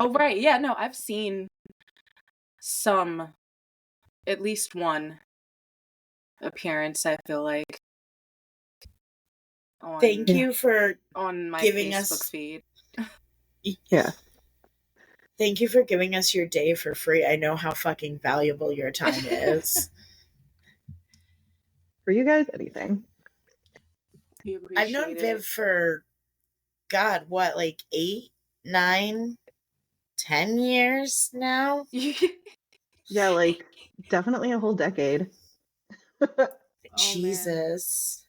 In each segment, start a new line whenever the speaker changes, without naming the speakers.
Oh, right. Yeah, no, I've seen some, at least one appearance, I feel like,
Thank
on
you for
on my
giving
Facebook
us.
feed.
Yeah.
Thank you for giving us your day for free. I know how fucking valuable your time is.
For you guys, anything.
We
I've known
appreciate
Viv
it.
for, God, what, like 8, 9, 10 years now?
Yeah, like definitely a whole decade.
Oh man,
Jesus.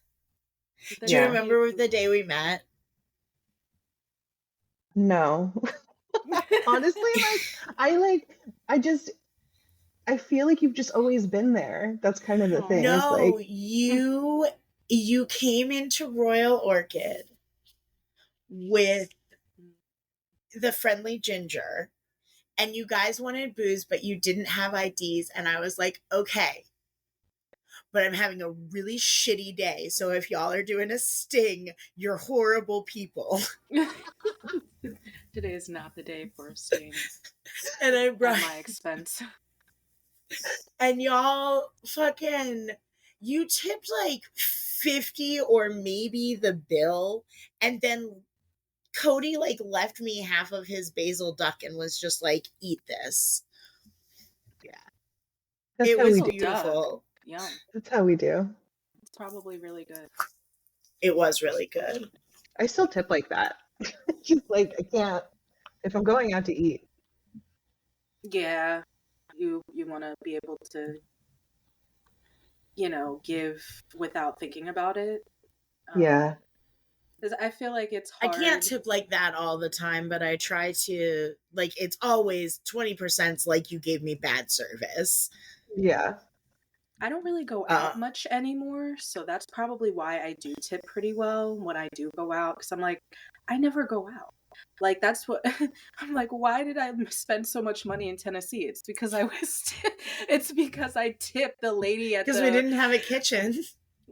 the
Do you
Yeah.
remember
decade.
the day we met?
No. Honestly, I feel like you've just always been there. That's kind of the
Oh.
thing. It's
No,
like,
you came into Royal Orchid with the friendly ginger, and you guys wanted booze, but you didn't have IDs, and I was like, okay, but I'm having a really shitty day, so if y'all are doing a sting, you're horrible people.
Today is not the day for a sting
And I
at
brought,
my expense.
and y'all fucking, you tipped like 50 or maybe the bill, and then Cody like left me half of his basil duck and was just like, eat this.
yeah, that's
It
how we
was
do.
Basil duck.
beautiful.
Yum.
That's how we do.
It's probably really good.
It was really good.
I still tip like that. Just like I can't if I'm going out to eat.
Yeah, you want to be able to, give without thinking about it.
Yeah.
'Cause I feel like it's
I can't
hard.
tip like that all the time, but I try to, like, it's always 20% like you gave me bad service.
Yeah.
I don't really go
Uh,
out much anymore, so that's probably why I do tip pretty well when I do go out, because I'm like, I never go out. Like, that's what I'm like, why did I spend so much money in Tennessee? It's because it's because I tipped the lady at
because we didn't have a kitchen.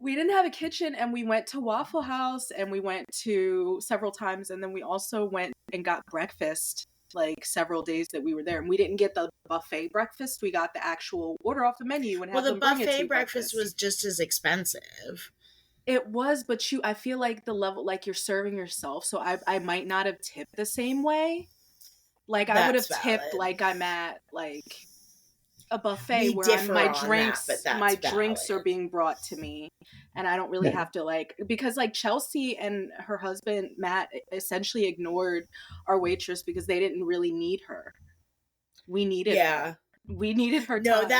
we didn't have a kitchen, and we went to Waffle House, and we went to several times, and then we also went and got breakfast like several days that we were there, and we didn't get the buffet breakfast. We got the actual order off the menu and
Well,
have
the
them bring it to
buffet
you
breakfast
breakfast.
was just as expensive.
It was, but I feel like the level, like, you're serving yourself, so I might not have tipped the same way. Like, I would
That's
have tipped
valid.
like I'm at like a buffet
We
where I'm
differ on that, but
my
that's
drinks are
valid.
being brought to me, and I don't really
Yeah.
have to, like, because like Chelsea and her husband Matt essentially ignored our waitress because they didn't really need her. We needed
Yeah.
her. We needed her
No,
time.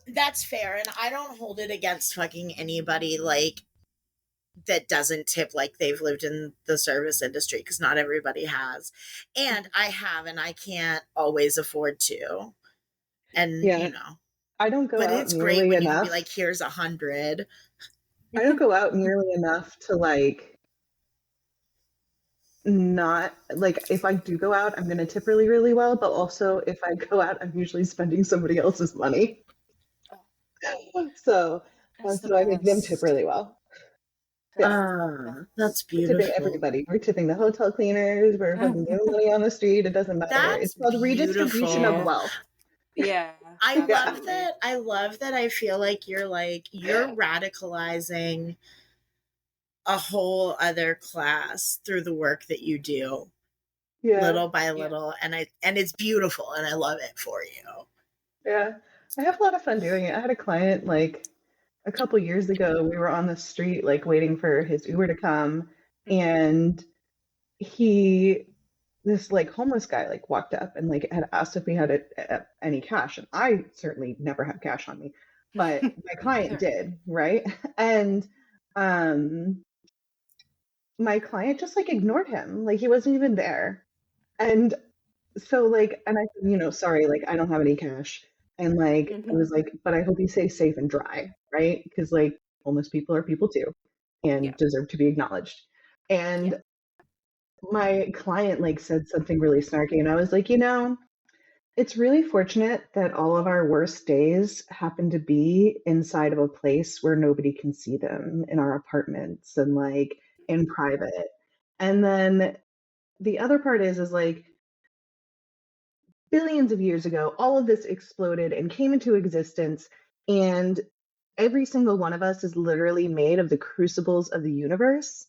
that's fair, and I don't hold it against fucking anybody like that doesn't tip like they've lived in the service industry, because not everybody has, and I have, and I can't always afford to, and
Yeah. I don't go
but
out
it's great
nearly
when you can be
enough.
like, here's 100.
I don't go out nearly enough to like not like if I do go out, I'm gonna tip really, really well, but also if I go out, I'm usually spending somebody else's money. So
That's the
so I make them tip
best.
really well. Yeah.
That's the
That's
best.
We're tipping
beautiful.
everybody. We're tipping the hotel cleaners. We're fucking giving money on the street. It doesn't matter. It's
That's
called redistribution of
Yeah.
beautiful.
wealth.
Yeah,
I
Yeah.
love
absolutely.
that. I love that. I feel like you're radicalizing a whole other class through the work that you do,
Yeah.
little by
Yeah.
little, and it's beautiful, and I love it for you.
Yeah. I have a lot of fun doing it. I had a client like a couple years ago. We were on the street like waiting for his Uber to come,
Mhm.
and he this like homeless guy like walked up and like had asked if we had any cash, and I certainly never have cash on me, but my
Me
client
neither.
did, right? And um my client just like ignored him, like he wasn't even there. And so like, and I said, sorry, like I don't have any cash, and like I
Mhm.
was like, but I hope you stay safe and dry, right? Because like homeless people are people too and
Yeah.
deserve to be acknowledged.
Yeah.
And my client like said something really snarky, and I was like, it's really fortunate that all of our worst days happen to be inside of a place where nobody can see them, in our apartments and like in private. And then the other part is like billions of years ago, all of this exploded and came into existence. And every single one of us is literally made of the crucibles of the universe.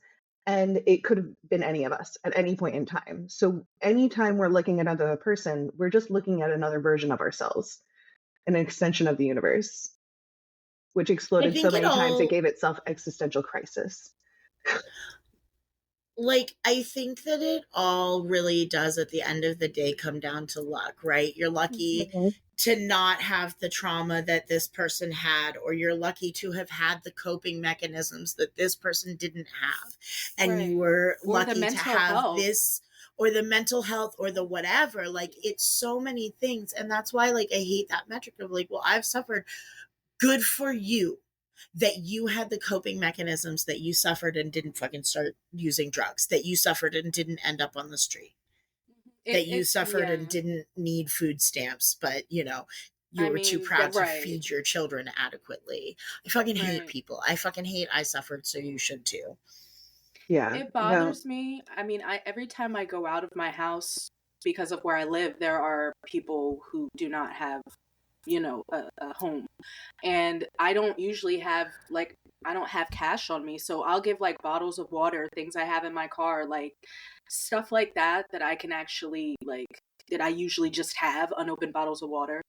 And it could have been any of us at any point in time. So anytime we're looking at another person, we're just looking at another version of ourselves, an extension of the universe, which
I
exploded so
think it
many times it
all,
gave itself existential crisis.
like, I think that it all really does at the end of the day come down to luck, right? You're lucky to not have the trauma that this person had, or you're lucky to have had the coping mechanisms that this person didn't have. And you
Right.
were
Or the
lucky to
mental
have
health.
this, or the mental health, or the whatever. Like, it's so many things. And that's why, like, I hate that metric of like, well, I've suffered. Good for you that you had the coping mechanisms, that you suffered and didn't fucking start using drugs, that you suffered and didn't end up on the street, that you suffered and didn't need food stamps, but you were too proud to feed your children adequately. I fucking hate people. I fucking hate I suffered, so you should too.
Yeah.
It bothers me. I mean, every time I go out of my house, because of where I live, there are people who do not have, a home. And I don't usually have, like, I don't have cash on me. So I'll give, like, bottles of water, things I have in my car, like, stuff like that I can actually, like, that I usually just have unopened bottles of water,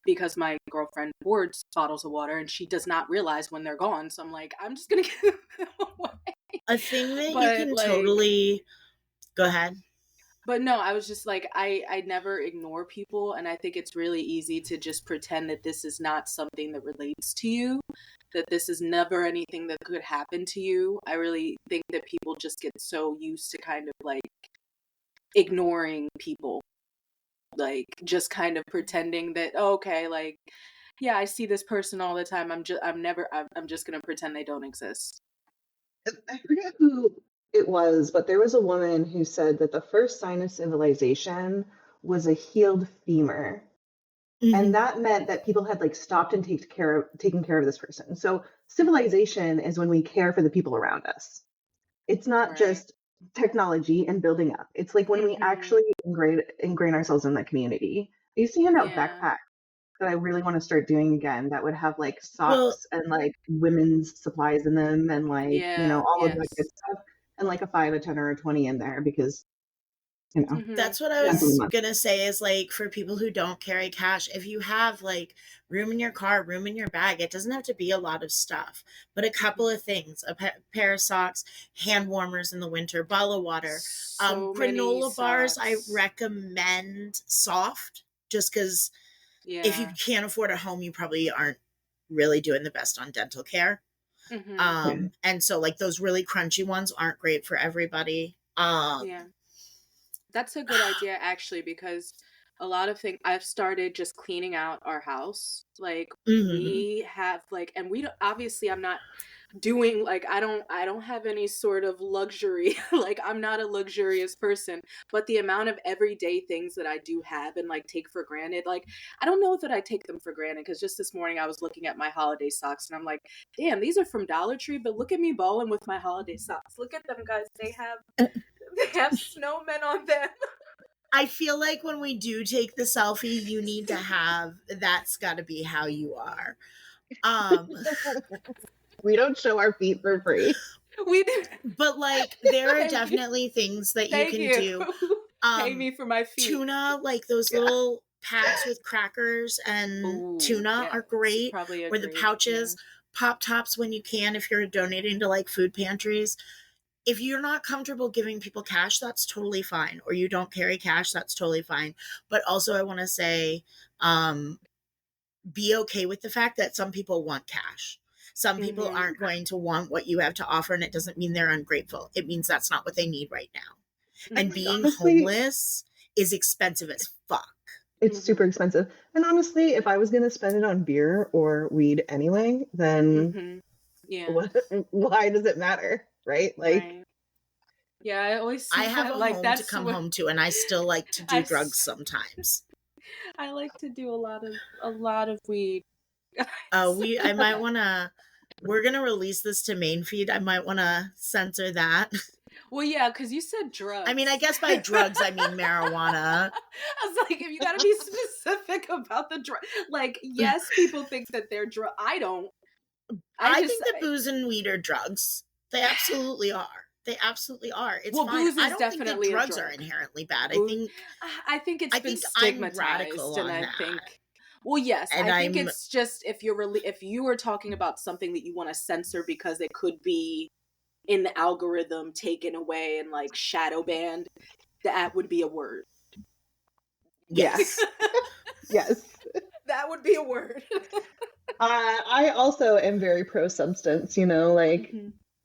because my girlfriend hoards bottles of water and she does not realize when they're gone. So I'm like, I'm just going to give them away.
A thing that you
But,
can
like,
totally go ahead.
But no, I was just like, I never ignore people, and I think it's really easy to just pretend that this is not something that relates to you, that this is never anything that could happen to you. I really think that people just get so used to kind of like ignoring people, like just kind of pretending that, oh, okay, like, yeah, I see this person all the time. I'm just gonna pretend they don't exist.
I forget who it was, but there was a woman who said that the first sign of civilization was a healed femur. And that meant that people had like stopped and taken care of this person. So civilization is when we care for the people around us. It's not
Right.
just technology and building up. It's like when we actually ingrain ourselves in that community. I used to hand out backpacks that I really want to start doing again, that would have like socks and like women's supplies in them, and like, all of that good stuff, and like a 5, a 10, or a 20 in there, because
that's what I was gonna say, is like, for people who don't carry cash, if you have like room in your car, room in your bag, it doesn't have to be a lot of stuff, but a couple of things: a pair of socks, hand warmers in the winter, bottle of water, granola bars. I recommend soft, just because if you can't afford a home, you probably aren't really doing the best on dental care. And so like those really crunchy ones aren't great for everybody.
That's a good idea, actually, because a lot of things, I've started just cleaning out our house. Like, we have, like, and we don't, obviously I'm not doing, like, I don't have any sort of luxury. Like, I'm not a luxurious person, but the amount of everyday things that I do have and like take for granted, like, I don't know that I take them for granted, because just this morning I was looking at my holiday socks and I'm like, damn, these are from Dollar Tree, but look at me balling with my holiday socks. Look at them, guys. They have snowmen on them.
I feel like when we do take the selfie, you need to have, that's got to be how you are.
We don't show our feet for free.
We do.
But like, there are definitely things that you can do.
Pay me for my feet.
Tuna, like those little packs with crackers and tuna are great. Or the pouches, Pop Tops when you can, if you're donating to like food pantries. If you're not comfortable giving people cash, that's totally fine. Or you don't carry cash, that's totally fine. But also, I want to say, be okay with the fact that some people want cash. Some people aren't going to want what you have to offer, and it doesn't mean they're ungrateful. It means that's not what they need right now. And being homeless is expensive as fuck.
It's super expensive. And honestly, if I was going to spend it on beer or weed anyway, then why does it matter? Right? Like,
yeah, I always see
I have
that,
a
like,
home
that's
to come home to, and I still like to do drugs sometimes.
I like to do a lot of weed.
I might want to, we're going to release this to main feed. I might want to censor that.
Well, yeah, because you said drugs.
I mean, I guess by drugs, I mean marijuana.
I was like, if you gotta be specific about the drug, like, yes, people think that they're drug. I don't.
I think that booze and weed are drugs. They absolutely are. They absolutely are. It's
well,
fine.
booze is
I don't
definitely
think that drugs
a drug.
are inherently bad.
I think it's been stigmatized,
I'm radical
and
on
I
that.
think. Well, yes,
And
I think it's just if you are talking about something that you want to censor because it could be in the algorithm taken away and like shadow banned, that would be a word.
Yes.
Yes.
That would be a word.
I also am very pro substance, you know, like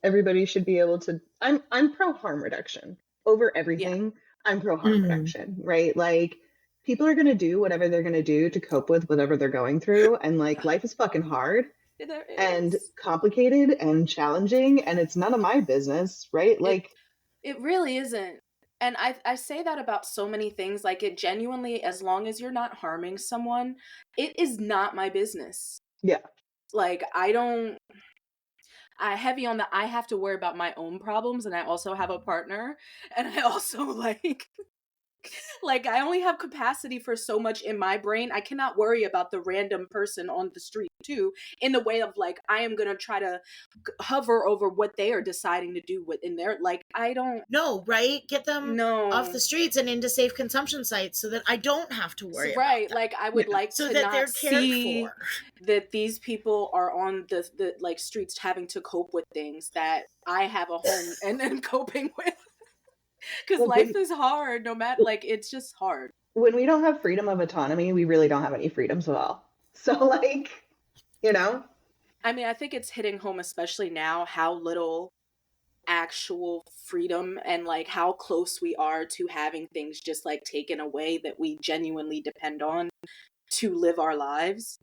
everybody should be able to I'm pro harm reduction over everything. Yeah. I'm pro harm reduction, right? Like people are going to do whatever they're going to do to cope with whatever they're going through, and like life is fucking hard and complicated and challenging, and it's none of my business, right? Like
it really isn't. And I say that about so many things. Like, it genuinely, as long as you're not harming someone, it is not my business.
Yeah.
Like, I heavy on the, I have to worry about my own problems, and I also have a partner, and I also like I only have capacity for so much in my brain. I cannot worry about the random person on the street too, in the way of like I am gonna try to hover over what they are deciding to do within their, like, I don't
know, right? Get them off the streets and into safe consumption sites so that I don't have to worry about them.
Like I would like
so
to
that
not
they're cared
see
for.
that these people are on the like streets having to cope with things that I have a home and then coping with. Because life is hard, no matter, like, it's just hard.
When we don't have freedom of autonomy, we really don't have any freedoms at all. So, like, you know?
I mean, I think it's hitting home, especially now, how little actual freedom and, like, how close we are to having things just, like, taken away that we genuinely depend on to live our lives.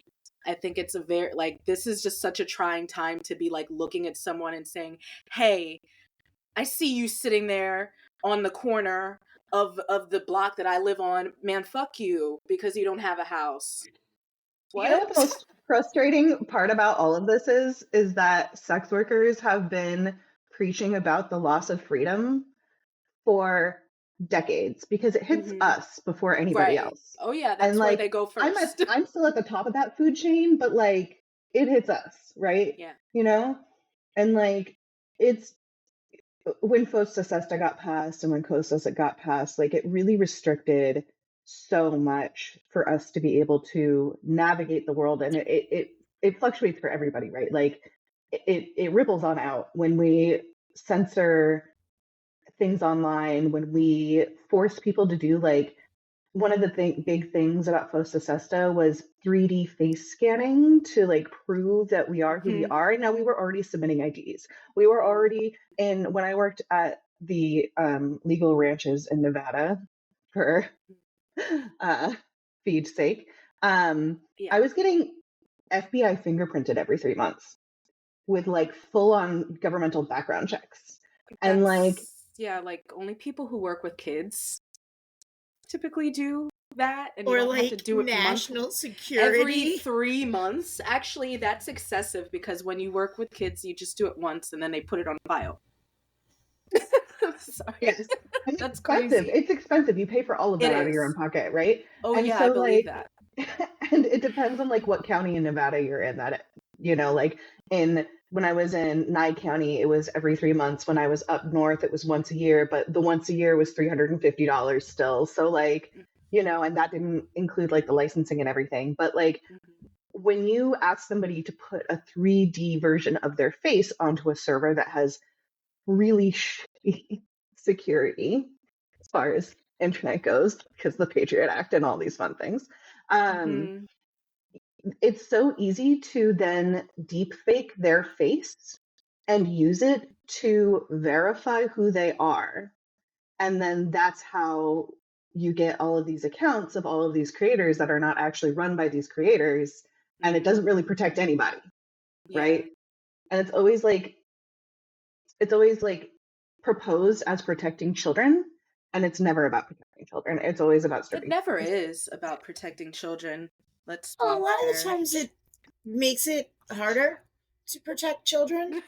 I think it's a very, like, this is just such a trying time to be, like, looking at someone and saying, hey, I see you sitting there on the corner of the block that I live on. Man, fuck you, because you don't have a house. What?
You know what the most frustrating part about all of this is that sex workers have been preaching about the loss of freedom for decades because it hits us before anybody else.
Oh yeah, that's where they go first.
I'm still at the top of that food chain, but like it hits us, right?
Yeah.
You know? And like it's when Fosta Sesta got passed and when Costas got passed, like it really restricted so much for us to be able to navigate the world, and it fluctuates for everybody, right? Like it ripples on out when we censor things online, when we force people to do like one of the big things about Fosta Sesta was 3D face scanning to like prove that we are who we are. Now we were already submitting IDs. We were already when I worked at the legal ranches in Nevada for feed's sake, I was getting FBI fingerprinted every 3 months with like full on governmental background checks. And like,
yeah, like only people who work with kids typically do that, and
or
you don't
like
have to do it
national security
every 3 months. Actually, that's excessive because when you work with kids, you just do it once and then they put it on file. Sorry.
Yes. I mean,
that's
expensive.
crazy.
It's expensive. You pay for all of that out of your own pocket, right?
Oh
and
yeah,
so,
I believe
like,
that.
And it depends on like what county in Nevada you're in. That you know, like when I was in Nye County, it was every 3 months. When I was up north, it was once a year, but the once a year was $350 still. So like, you know, and that didn't include like the licensing and everything. But like when you ask somebody to put a 3D version of their face onto a server that has really shitty security as far as internet goes, because the Patriot Act and all these fun things, it's so easy to then deep fake their face and use it to verify who they are. And then that's how you get all of these accounts of all of these creators that are not actually run by these creators. And it doesn't really protect anybody. Right. And it's always like proposed as protecting children. And it's never about protecting children. It's always about
It never is about protecting children. Let's
a lot of the times it makes it harder. to protect children.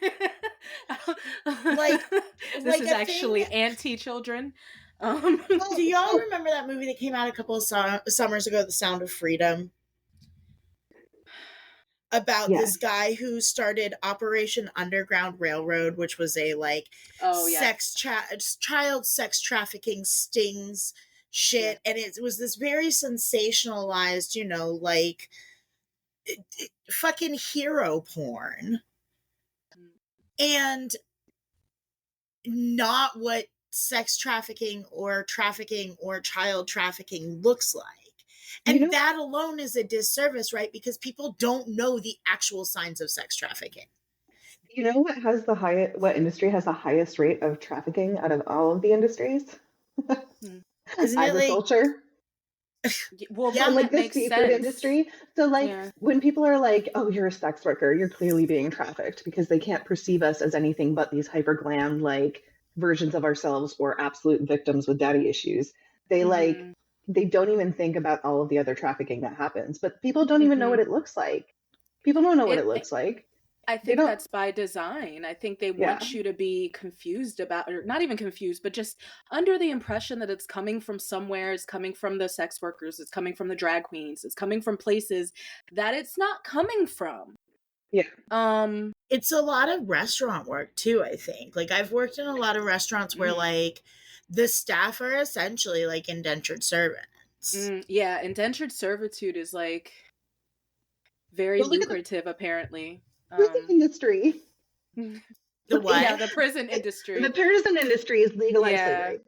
Like this
like
is
a
actually
thing...
anti-children.
Do y'all remember that movie that came out a couple of summers ago, The Sound of Freedom? About this guy who started Operation Underground Railroad, which was a like child sex trafficking stings shit, and it was this very sensationalized, you know, like fucking hero porn, and not what sex trafficking or child trafficking looks like. And that alone is a disservice, right? Because people don't know the actual signs of sex trafficking.
You know what has the highest? What industry has the highest rate of trafficking out of all of the industries?
Isn't
agriculture?
Well, then
like
that
the
makes
seafood
sense.
industry. So, like, when people are like, "Oh, you're a sex worker," you're clearly being trafficked because they can't perceive us as anything but these hyper glam like versions of ourselves or absolute victims with daddy issues. They they don't even think about all of the other trafficking that happens. But people don't even know what it looks like. People don't know what it looks like.
I think that's by design. I think they want you to be confused about, or not even confused, but just under the impression that it's coming from somewhere, it's coming from the sex workers, it's coming from the drag queens, it's coming from places that it's not coming from.
Yeah.
It's a lot of restaurant work too, I think. Like, I've worked in a lot of restaurants where like the staff are essentially like indentured servants.
Yeah, indentured servitude is like very lucrative, apparently.
Prison industry.
The what?
Yeah, the prison industry.
The prison industry is legalized slavery.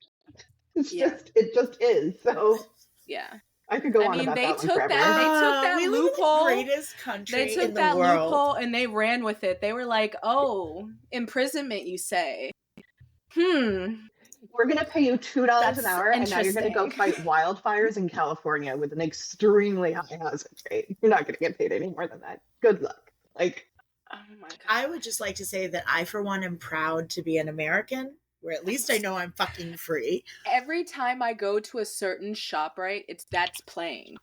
It's it just is. So
yeah.
I could go on about that one forever.
They took that
we
loophole.
Live in the greatest country
they took
in the
that
world.
loophole and they ran with it. They were like, "Oh, imprisonment, you say?
We're gonna pay you $2 an hour, and now you're gonna go fight wildfires in California with an extremely high hazard rate. You're not gonna get paid any more than that. Good luck." Like,
oh my God.
I would just like to say that I, for one, am proud to be an American, where at least I know I'm fucking free.
Every time I go to a certain ShopRite, that's playing.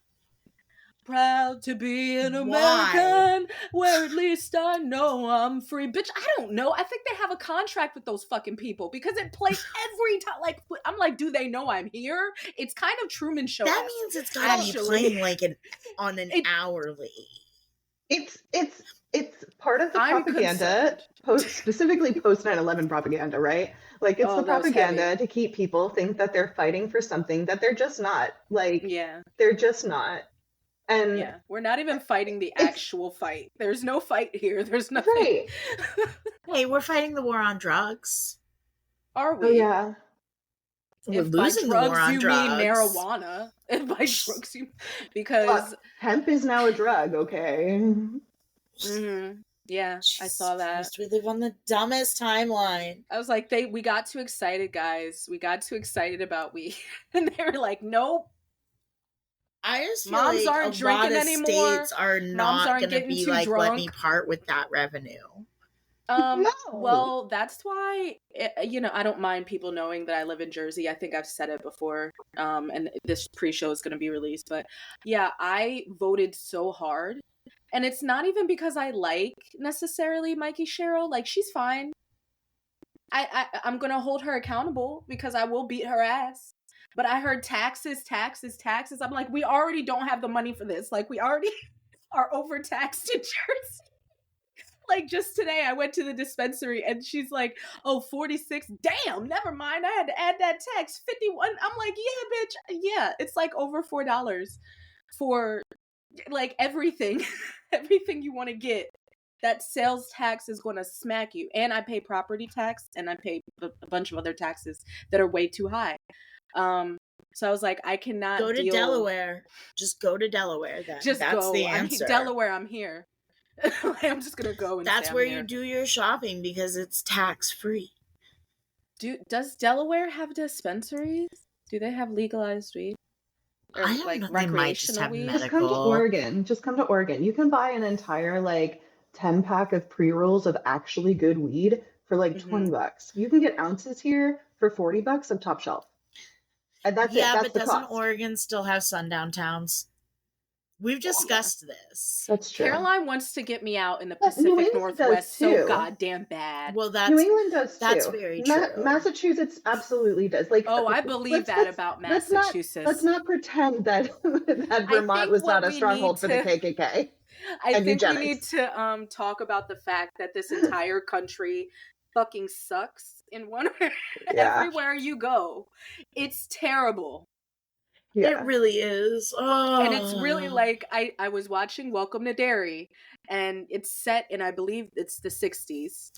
Proud to be an American, where at least I know I'm free. Bitch, I don't know. I think they have a contract with those fucking people because it plays every time. Like, I'm like, do they know I'm here? It's kind of Truman Show.
That means it's gotta be playing like on an hourly.
It's part of the propaganda, specifically post 9/11 propaganda, right? Like, it's the propaganda to keep people think that they're fighting for something that they're just not. Like, they're just not. And
we're not even fighting the actual fight. There's no fight here. There's nothing.
Right.
Hey, we're fighting the war on drugs.
Are we?
Oh, yeah.
We're losing the war on drugs.
Mean marijuana. If by drugs you because
hemp is now a drug, okay?
Yeah, I saw that.
We live on the dumbest timeline.
I was like, we got too excited, guys. We got too excited about weed. And they were like, nope.
I just feel
moms
like
aren't
a
drinking
lot of
anymore.
States are not going to be like,
drunk.
let me part with that revenue.
No.
Well, that's why, I don't mind people knowing that I live in Jersey. I think I've said it before, and this pre-show is going to be released. But yeah, I voted so hard. And it's not even because I like necessarily Mikey Sherrill. Like, she's fine. I'm going to hold her accountable because I will beat her ass. But I heard taxes. I'm like, we already don't have the money for this. Like, we already are overtaxed in Jersey. Like, just today I went to the dispensary and she's like, oh, 46. Damn, never mind. I had to add that tax. 51. I'm like, yeah, bitch. Yeah, it's like over $4 for like everything. Everything you want to get. That sales tax is going to smack you. And I pay property tax and I pay a bunch of other taxes that are way too high. So I was like, I cannot
go to Delaware. Just go to Delaware then. That's the answer.
Delaware, I'm here. I'm just gonna go and
that's where you do your shopping because it's tax free.
Does Delaware have dispensaries? Do they have legalized weed?
Or I don't know. Recreational weed?
Just come to Oregon. You can buy an entire like 10-pack of pre-rolls of actually good weed for like $20. You can get ounces here for $40 of top shelf. And that's
but doesn't Oregon still have sundown towns? We've discussed this.
That's true.
Caroline wants to get me out in the
New
Pacific
England
Northwest
does
so
too.
goddamn bad.
Well,
New England does too.
That's very true.
Massachusetts absolutely does. Like,
Oh, I believe that about Massachusetts.
Let's not pretend that that
I
Vermont
think
was
what
not a
we
stronghold
need
for the
to-
KKK.
I
and
think we need
eugenics.
to talk about the fact that this entire country fucking sucks in one
Yeah.
everywhere you go. It's terrible.
Yeah.
It really is. Oh.
And it's really like I was watching Welcome to Derry, and it's set in, I believe it's the 60s.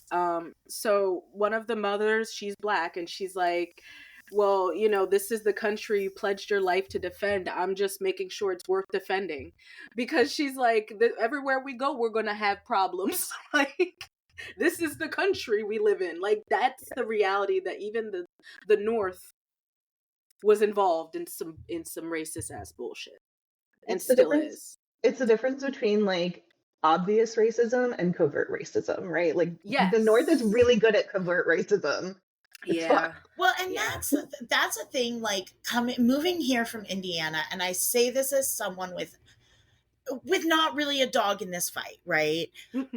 So one of the mothers, she's black, and she's like, well, you know, this is the country you pledged your life to defend. I'm just making sure it's worth defending. Because she's like, everywhere we go, we're going to have problems. Like, this is the country we live in. Like, that's the reality that even the North was involved in some racist ass bullshit. And still is.
It's the difference between, like, obvious racism and covert racism, right? Like,
yes.
The North is really good at covert racism.
Yeah.
Well, and that's a thing, like, moving here from Indiana, and I say this as someone with not really a dog in this fight, right?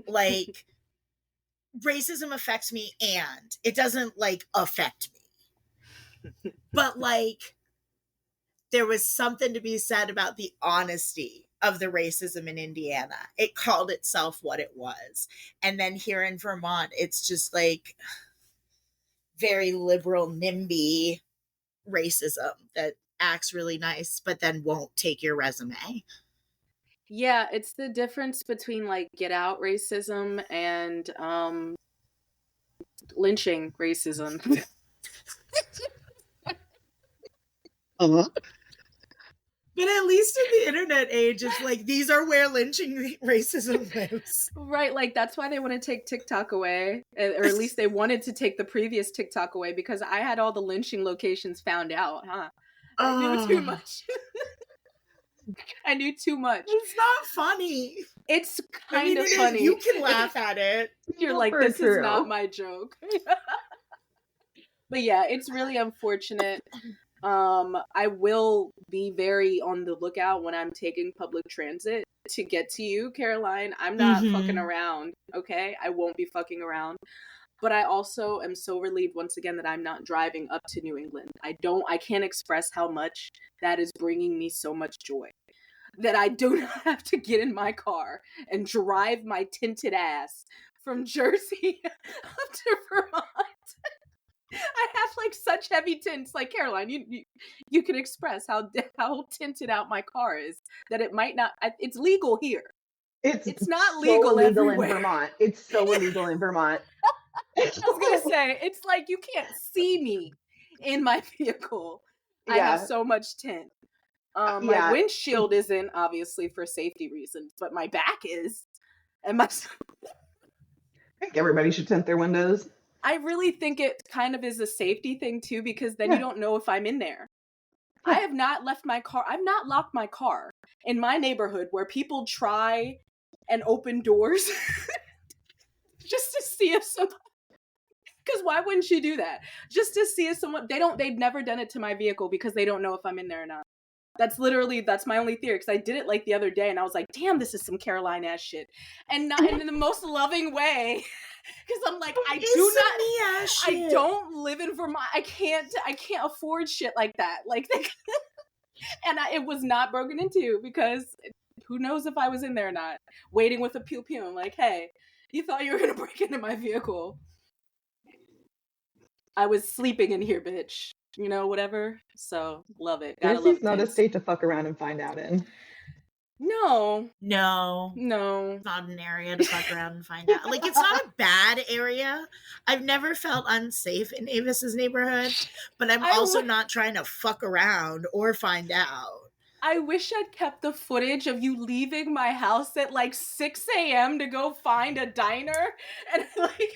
Like, racism affects me and it doesn't, like, affect me. But, like, there was something to be said about the honesty of the racism in Indiana. It called itself what it was. And then here in Vermont, it's just, like, very liberal, NIMBY racism that acts really nice, but then won't take your resume.
Yeah, it's the difference between, like, get out racism and lynching racism.
But at least in the internet age, it's like, these are where lynching racism lives.
Right, like, that's why they want to take TikTok away. Or at least they wanted to take the previous TikTok away, because I had all the lynching locations found out, huh? I knew too much. I knew too much.
It's not funny.
It's kind of funny.
You can laugh at it.
You're like, this is not my joke. But yeah, it's really unfortunate. I will be very on the lookout when I'm taking public transit to get to you, Caroline. I'm not fucking around, okay? I won't be fucking around. But I also am so relieved once again that I'm not driving up to New England. I can't express how much that is bringing me so much joy. That I do not have to get in my car and drive my tinted ass from Jersey up to Vermont. I have, like, such heavy tints. Like, Caroline, you can express how tinted out my car is. That it might not. It's legal here. It's not
so
legal
illegal
everywhere.
in Vermont. It's so illegal in Vermont.
I was gonna say, it's like you can't see me in my vehicle. Yeah. I have so much tint. My windshield isn't, obviously, for safety reasons, but my back is. And I
think everybody should tint their windows.
I really think it kind of is a safety thing too, because then you don't know if I'm in there. I have not left my car. I've not locked my car in my neighborhood where people try and open doors just to see if someone. Because why wouldn't you do that? Just to see if someone. They've never done it to my vehicle because they don't know if I'm in there or not. That's my only theory, because I did it, like, the other day, and I was like, damn, this is some Caroline ass shit. And not in the most loving way. Because I'm like, I don't live in Vermont. I can't afford shit like that. Like, and it was not broken into, because who knows if I was in there or not. Waiting with a pew pew. I'm like, hey, you thought you were going to break into my vehicle. I was sleeping in here, bitch. You know, whatever. So, love it.
Jersey's not a state to fuck around and find out in.
No.
It's
not an area to fuck around and find out. Like, it's not a bad area. I've never felt unsafe in Avis's neighborhood, but I'm also not trying to fuck around or find out.
I wish I'd kept the footage of you leaving my house at, like, 6 a.m. to go find a diner, and, like,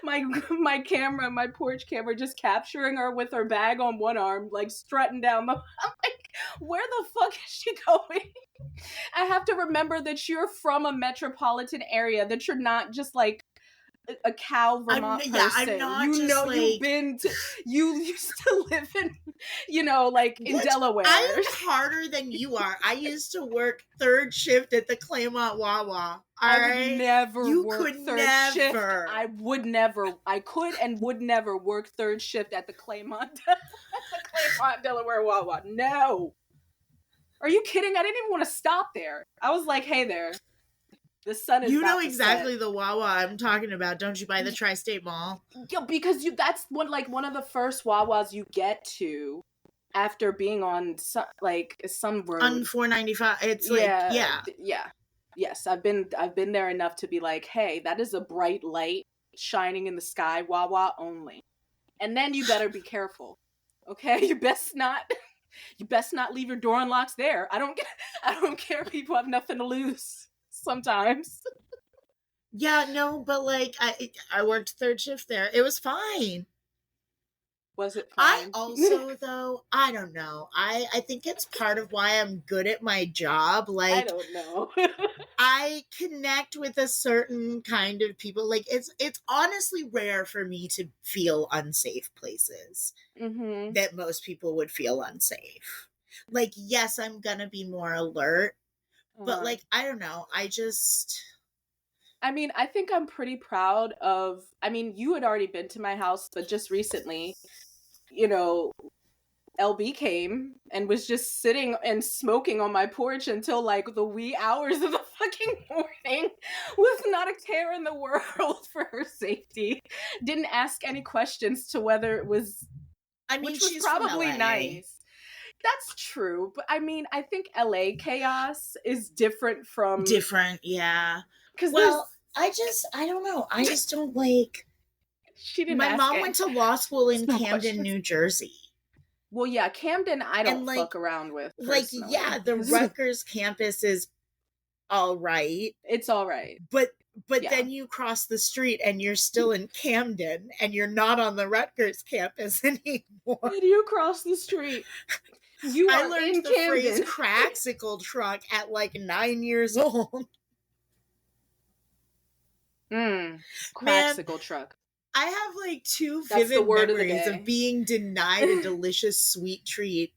my porch camera, just capturing her with her bag on one arm, like, strutting down I'm like, where the fuck is she going? I have to remember that you're from a metropolitan area, that you're not just, like, a Cal, Vermont person.
Yeah, I'm not
you
just
know,
like...
you used to live in, like in Delaware.
I am harder than you are. I used to work third shift at the Claymont Wawa.
I would never
you
work
could
third
never.
shift. I would never. I could and would never work third shift at the Claymont, Delaware Wawa. No. Are you kidding? I didn't even want to stop there. I was like, hey there. The sun is
You
about
know
to
exactly
set.
the Wawa I'm talking about, don't you? By the Tri-State Mall.
Yeah, because that's one of the first Wawas you get to after being on some road
on 495. It's yeah.
Yes, I've been there enough to be like, hey, that is a bright light shining in the sky, Wawa only. And then you better be careful. Okay? You best not leave your door unlocked there. I don't care, people have nothing to lose sometimes.
Yeah, no, but I worked third shift there. It was fine.
Was it fine?
I also, though, I don't know. I think it's part of why I'm good at my job.
I don't know.
I connect with a certain kind of people. It's honestly rare for me to feel unsafe places that most people would feel unsafe. Yes, I'm gonna be more alert, but I don't know.
I think I'm pretty proud of, you had already been to my house, but just recently, LB came and was just sitting and smoking on my porch until the wee hours of the fucking morning with not a care in the world for her safety. Didn't ask any questions to whether it was, which was
she's
probably
from LA.
nice. That's true, but I think LA chaos is different from...
yeah.
Because
I don't know. I just don't like...
She didn't
My mom went to law school in Camden, New Jersey.
Well, yeah, Camden I don't fuck around with personally.
The Rutgers campus is all right.
It's all right.
But then you cross the street and you're still in Camden and you're not on the Rutgers campus anymore.
Did you cross the street? I
learned the phrase craxicle truck at 9 years old.
Craxicle truck.
I have 2 vivid memories of being denied a delicious sweet treat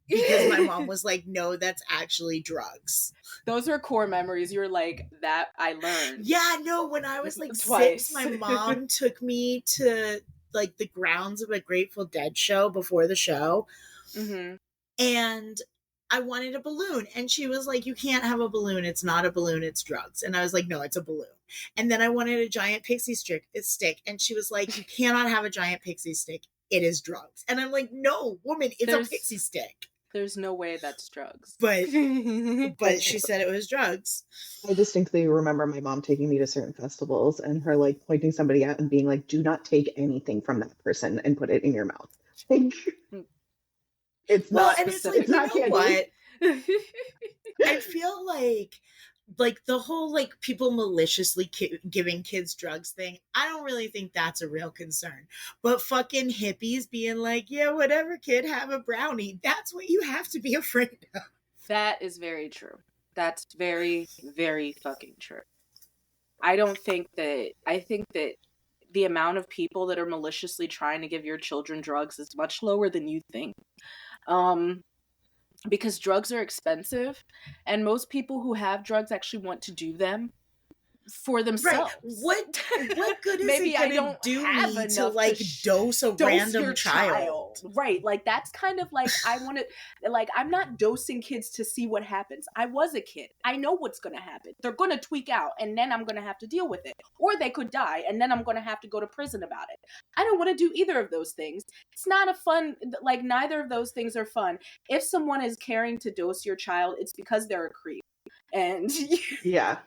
because my mom was like, no, that's actually drugs.
Those are core memories. You're like, that I learned.
Yeah, no, when I was twice. 6, my mom took me to the grounds of a Grateful Dead show before the show. Mm-hmm. And I wanted a balloon. And she was like, you can't have a balloon. It's not a balloon. It's drugs. And I was like, no, it's a balloon. And then I wanted a giant pixie stick. And she was like, you cannot have a giant pixie stick. It is drugs. And I'm like, no, woman, it's a pixie stick.
There's no way that's drugs.
But she said it was drugs.
I distinctly remember my mom taking me to certain festivals and her pointing somebody out and being like, do not take anything from that person and put it in your mouth. It's not.
And
specific.
it's like, you know what? I feel like the whole people maliciously giving kids drugs thing, I don't really think that's a real concern. But fucking hippies being like, yeah, whatever, kid, have a brownie. That's what you have to be afraid of.
That is very true. That's very, very fucking true. I think that the amount of people that are maliciously trying to give your children drugs is much lower than you think. Because drugs are expensive, and most people who have drugs actually want to do them for themselves.
Right. What good is it going to do me to dose a random child?
Right. That's kind of I want to, I'm not dosing kids to see what happens. I was a kid. I know what's going to happen. They're going to tweak out, and then I'm going to have to deal with it. Or they could die, and then I'm going to have to go to prison about it. I don't want to do either of those things. It's not a fun, neither of those things are fun. If someone is caring to dose your child, it's because they're a creep. And
yeah.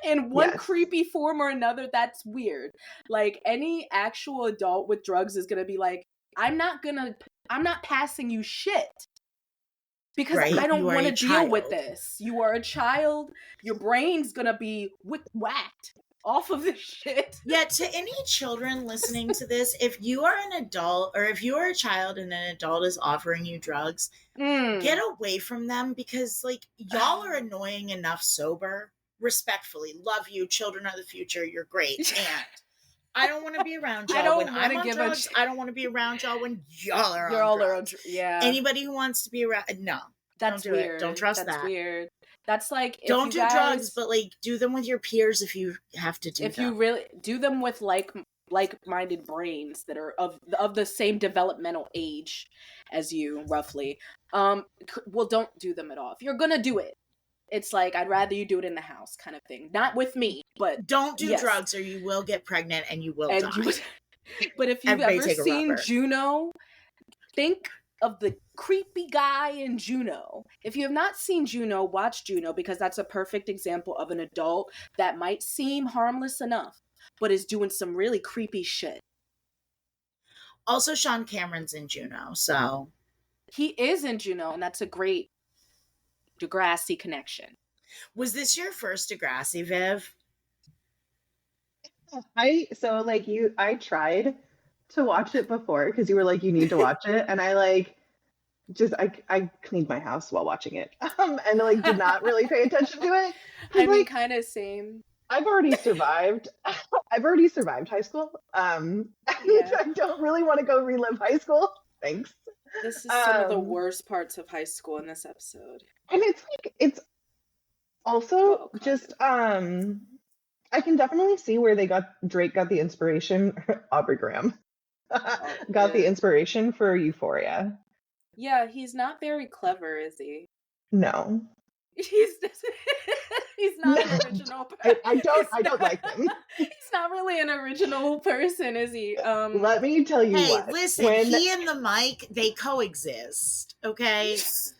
In one creepy form or another, that's weird. Any actual adult with drugs is gonna be like, I'm not passing you shit because I don't want to deal with this. You are a child. Your brain's gonna be whacked off of this shit.
Yeah, to any children listening to this, if you are an adult or if you are a child and an adult is offering you drugs, get away from them because y'all are annoying enough sober. respectfully, love you, children are the future, you're great, and I don't want to be around y'all
I don't
when I'm
wanna
on
give a
drugs. I don't want to be around y'all when y'all are
You're
on
all
drugs.
yeah.
Anybody who wants to be around, no,
That's
don't do
weird.
it. Don't trust
That's
that.
weird. That's like if
Don't
you
do
guys,
drugs, but like do them with your peers if you have to do
if
them.
you really do them with like-minded brains that are of the same developmental age as you, roughly. Well, don't do them at all. If you're gonna do it, it's like I'd rather you do it in the house, kind of thing. Not with me, but
Don't do
yes.
drugs or you will get pregnant and you will
And
die.
but if you've
Everybody
ever
take a
seen
rubber.
Juno, think of the creepy guy in Juno. If you have not seen Juno, watch Juno, because that's a perfect example of an adult that might seem harmless enough, but is doing some really creepy shit.
Also, Sean Cameron's in Juno, so
He is in Juno, and that's a great Degrassi connection.
Was this your first Degrassi, Viv?
I tried to watch it before because you were like, you need to watch it, and I cleaned my house while watching it, and like did not really pay attention to it.
I mean, kind of same.
I've already survived. I've already survived high school.
Yeah.
I don't really want to go relive high school. Thanks.
This is some of the worst parts of high school in this episode.
And it's also just I can definitely see where Drake got the inspiration. Aubrey Graham got the inspiration for Euphoria.
Yeah, he's not very clever, is he?
No.
He's not an original person.
I don't like him.
He's not really an original person, is he?
Let me tell you what.
Hey, listen, he and the mic, they coexist, okay?
His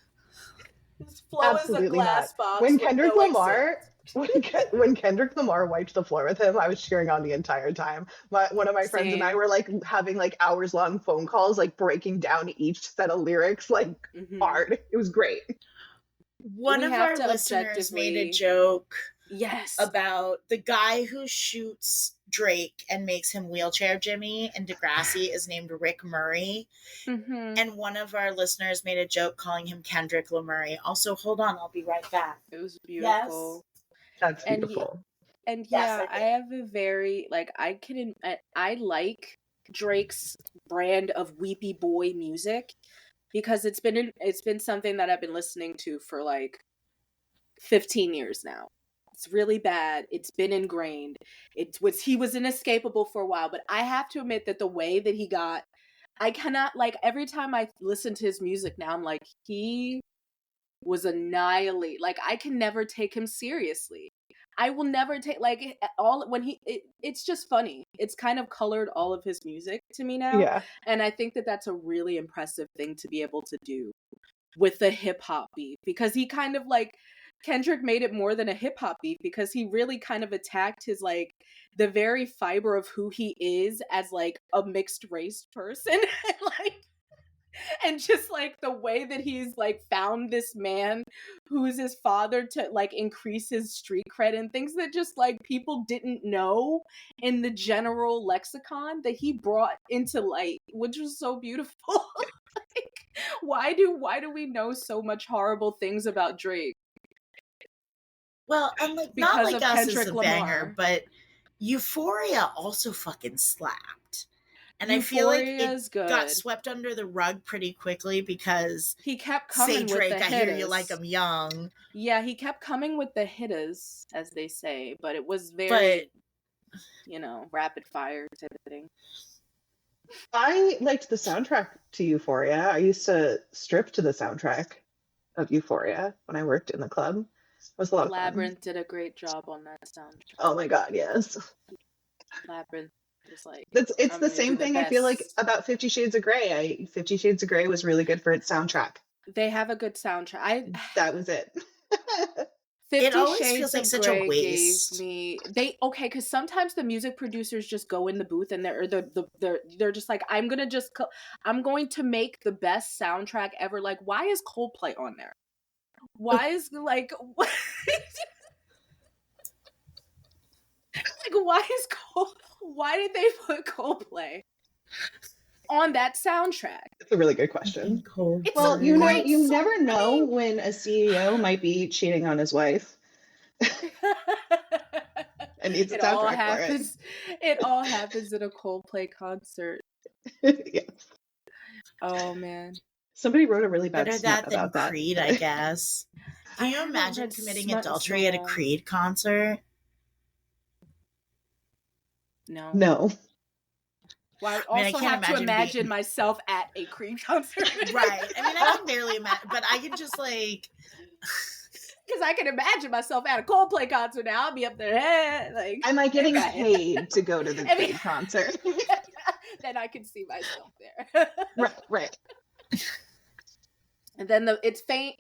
flow is a glass box.
When Kendrick Lamar when Kendrick Lamar wiped the floor with him, I was cheering on the entire time. One of my friends and I were like having like hours long phone calls, like breaking down each set of lyrics like hard. It was great.
One of our listeners made a joke about the guy who shoots Drake and makes him wheelchair Jimmy, and Degrassi is named Rick Murray. And one of our listeners made a joke calling him Kendrick Lamar. Also, hold on, I'll be right back.
It was beautiful.
Yes. That's beautiful.
And yeah, I have a very I like Drake's brand of weepy boy music, because it's been something that I've been listening to for like 15 years now. It's really bad. It's been ingrained. He was inescapable for a while, but I have to admit that the way that he got, I cannot, like, every time I listen to his music now, I'm like, he was annihilate. Like, I can never take him seriously. I will never take, like, it's just funny. It's kind of colored all of his music to me now.
Yeah.
And I think that that's a really impressive thing to be able to do with the hip hop beat, because he kind of like, Kendrick made it more than a hip hop beat, because he really kind of attacked his, like, the very fiber of who he is as like a mixed race person. And just like the way that he's like found this man who's his father to like increase his street cred and things that just like people didn't know in the general lexicon that he brought into light, which was so beautiful. Like, why do we know so much horrible things about Drake?
Well, and like,
because
not like
of
us
Kendrick
is a
Lamar.
Banger, but Euphoria also fucking slapped. And I feel like it got swept under the rug pretty quickly because
he kept coming
Drake,
with the
I
hitters.
hear you like I'm young.
Yeah, he kept coming with the hitters, as they say, but it was very, rapid fire type of thing.
I liked the soundtrack to Euphoria. I used to strip to the soundtrack of Euphoria when I worked in the club. It was a lot of fun.
Labyrinth did a great job on that soundtrack.
Oh my god, yes.
Labyrinth was like,
it's the same thing I feel like about 50 Shades of Grey. 50 Shades of Grey was really good for its soundtrack.
They have a good soundtrack.
That was it.
50
it always
Shades
feels like
of
such
Grey
a waste.
Because sometimes the music producers just go in the booth and they're just like, I'm going to make the best soundtrack ever. Like, why is Coldplay on there? Why is like why did they put Coldplay on that soundtrack?
It's a really good question. Well, you never know when a CEO might be cheating on his wife. It needs a
It all
soundtrack for it.
happens. It all happens at a Coldplay concert.
Yeah.
Oh man,
Somebody wrote a really bad
Better
smut
that than
about that
Creed, I
today.
guess. Can
I
you
haven't
imagine
read
committing
smut in so
adultery at a
long.
Creed concert?
No.
No.
Well, I
I mean, I
also
can't
have to
imagine
imagine
being
myself at a Creed concert.
right. I mean, I can barely imagine, but I can just like.
Because I can imagine myself at a Coldplay concert now. I'll be up there, like.
Am I getting
okay.
paid to go to the
I mean-
Creed concert?
Then I can see myself there.
Right.
And then it's faint.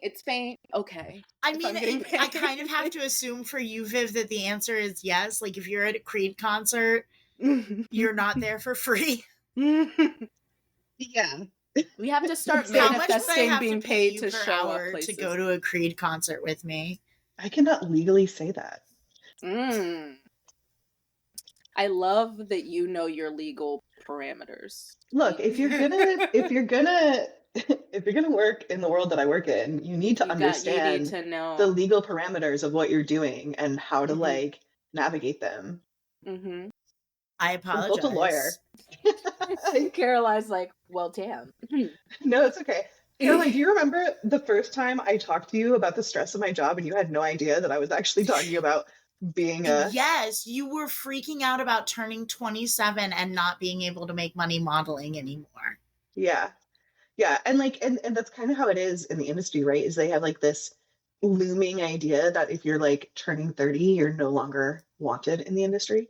Okay.
I
If
mean,
I'm getting paid.
I kind of have to assume for you, Viv, that the answer is yes. Like, if you're at a Creed concert, you're not there for free.
Yeah.
We have to start
How much would I
manifesting
have
being
to pay
paid
you
to
per
show up
hour
places.
to go to a Creed concert with me?
I cannot legally say that.
I love that you know your legal parameters.
Look, if you're gonna work in the world that I work in, you need to
you
understand
need to know
the legal parameters of what you're doing and how to like navigate them.
Mm-hmm.
I apologize.
Consult a lawyer.
Caroline's like, well, damn.
No, it's okay. Caroline, do you remember the first time I talked to you about the stress of my job and you had no idea that I was actually talking about being a...
Yes, you were freaking out about turning 27 and not being able to make money modeling anymore.
Yeah. And like, and that's kind of how it is in the industry, right? Is they have like this looming idea that if you're like turning 30, you're no longer wanted in the industry.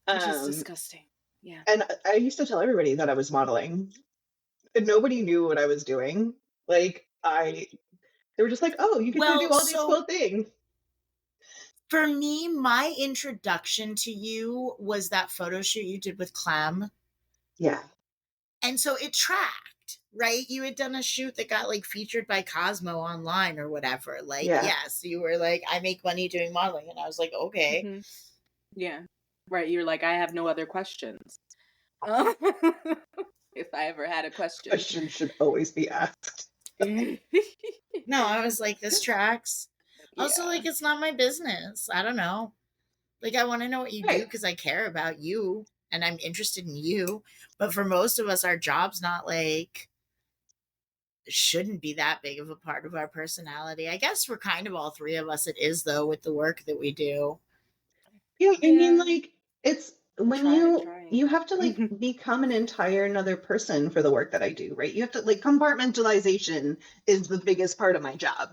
Which is disgusting. Yeah.
And I used to tell everybody that I was modeling. And nobody knew what I was doing. Like, they were just like, oh, you can go do all these cool things.
For me, my introduction to you was that photo shoot you did with Clem.
Yeah.
And so it tracked, right? You had done a shoot that got like featured by Cosmo online or whatever. Like, yes, you were like, I make money doing modeling. And I was like, okay.
Mm-hmm. Yeah. Right. You're like, I have no other questions. If I ever had a question.
Questions should always be asked.
No, I was like, this tracks. Also, like, it's not my business. I don't know. Like, I want to know what you do because I care about you and I'm interested in you. But for most of us, our job's not like, shouldn't be that big of a part of our personality. I guess for kind of all three of us, it is, though, with the work that we do.
Yeah, I mean, like, it's when you have to like become an entire another person for the work that I do, right? You have to like compartmentalization is the biggest part of my job.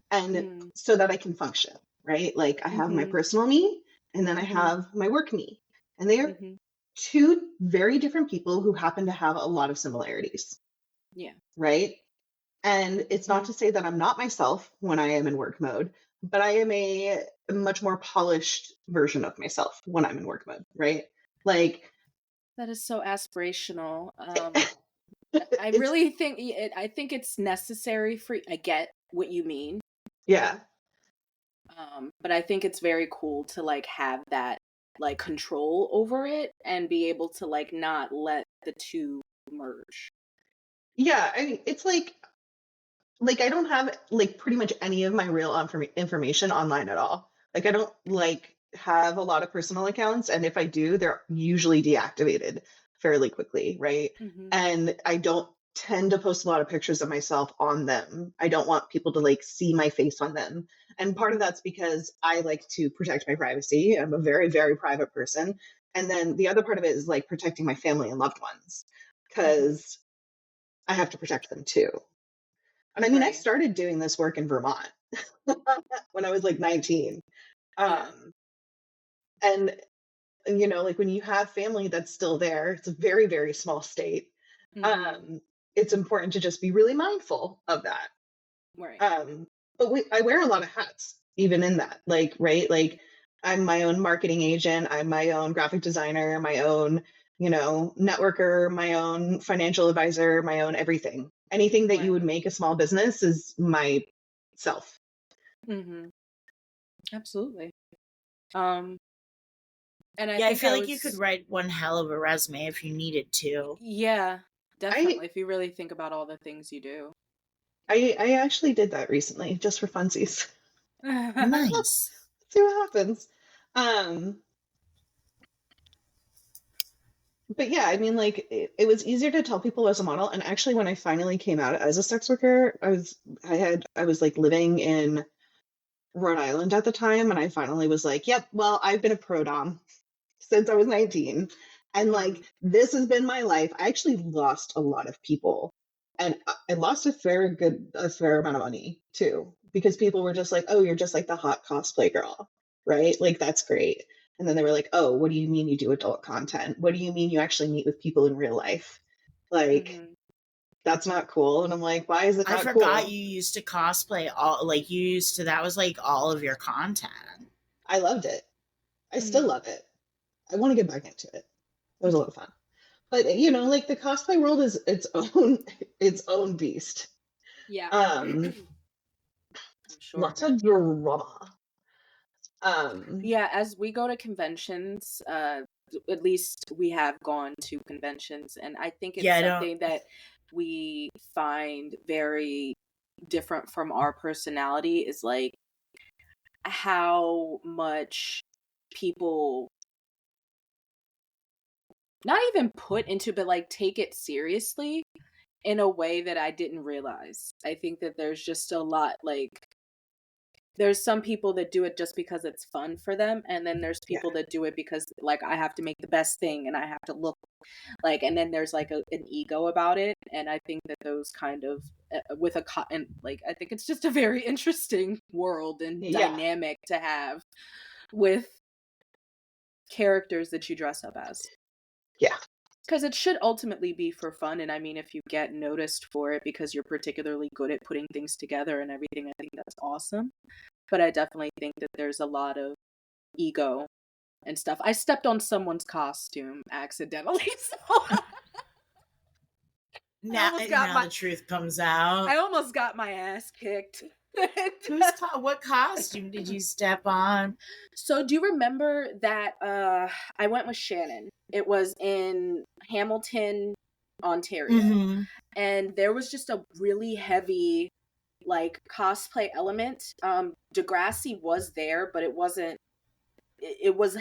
And so that I can function, right? Like I have my personal me and then I have my work me. And they are two very different people who happen to have a lot of similarities.
Yeah.
Right? And it's not to say that I'm not myself when I am in work mode, but I am a much more polished version of myself when I'm in work mode, right? Like
that is so aspirational. I really think I think it's necessary for. I get what you mean.
Yeah.
But I think it's very cool to like have that like control over it and be able to like not let the two merge.
Yeah, I mean, it's like I don't have like pretty much any of my real information online at all. Like I don't like have a lot of personal accounts, and if I do, they're usually deactivated fairly quickly, right? And I don't tend to post a lot of pictures of myself on them. I don't want people to like see my face on them. And part of that's because I like to protect my privacy. I'm a very, very private person. And then the other part of it is like protecting my family and loved ones because I have to protect them too. And I mean, I started doing this work in Vermont when I was like 19. And, you know, like when you have family that's still there, it's a very, very small state. It's important to just be really mindful of that.
Right.
But I wear a lot of hats, even in that, like, right? Like I'm my own marketing agent. I'm my own graphic designer, my own, you know, networker, my own financial advisor, my own everything. Anything that you would make a small business is myself.
Absolutely. And
I feel like you could write one hell of a resume if you needed to.
Yeah, definitely. If you really think about all the things you do.
I actually did that recently just for funsies.
Nice.
See what happens. But yeah, I mean, like it was easier to tell people as a model. And actually, when I finally came out as a sex worker, I was like living in Rhode Island at the time, and I finally was like, "Yep, well, I've been a pro dom since I was 19, and like this has been my life." I actually lost a lot of people, and I lost a fair amount of money too, because people were just like, "Oh, you're just like the hot cosplay girl, right? Like that's great." And then they were like, "Oh, what do you mean you do adult content? What do you mean you actually meet with people in real life? Like
Mm-hmm.
that's not cool." And I'm like, "Why is it
I
not
forgot
cool?"
you used to cosplay all, like you used to, that was like all of your content.
I loved it. I still
Mm-hmm.
love it. I want to get back into it. It was a lot of fun. But you know, like the cosplay world is its own beast.
Yeah.
Um,
I'm sure.
Lots of drama. Um,
Yeah, as we go to conventions, at least we have gone to conventions, and I think it's
Yeah, I don't.
something that we find very different from our personality is like how much people not even put into, but like take it seriously in a way that I didn't realize. I think that there's just a lot like there's some people that do it just because it's fun for them, and then there's
yeah,
people that do it because like I have to make the best thing and I have to look like, and then there's like an ego about it, and I think that those kind of with a and like I think it's just a very interesting world and
yeah,
dynamic to have with characters that you dress up as.
yeah,
Because it should ultimately be for fun, and I mean, if you get noticed for it because you're particularly good at putting things together and everything, I think that's awesome. But I definitely think that there's a lot of ego and stuff. I stepped on someone's costume accidentally, so I
Now,
almost got
now
my
the truth comes out.
I almost got my ass kicked.
What costume did you step on?
So do you remember that I went with Shannon? It was in Hamilton, Ontario.
Mm-hmm.
And there was just a really heavy like cosplay element. Degrassi was there, but it wasn't it was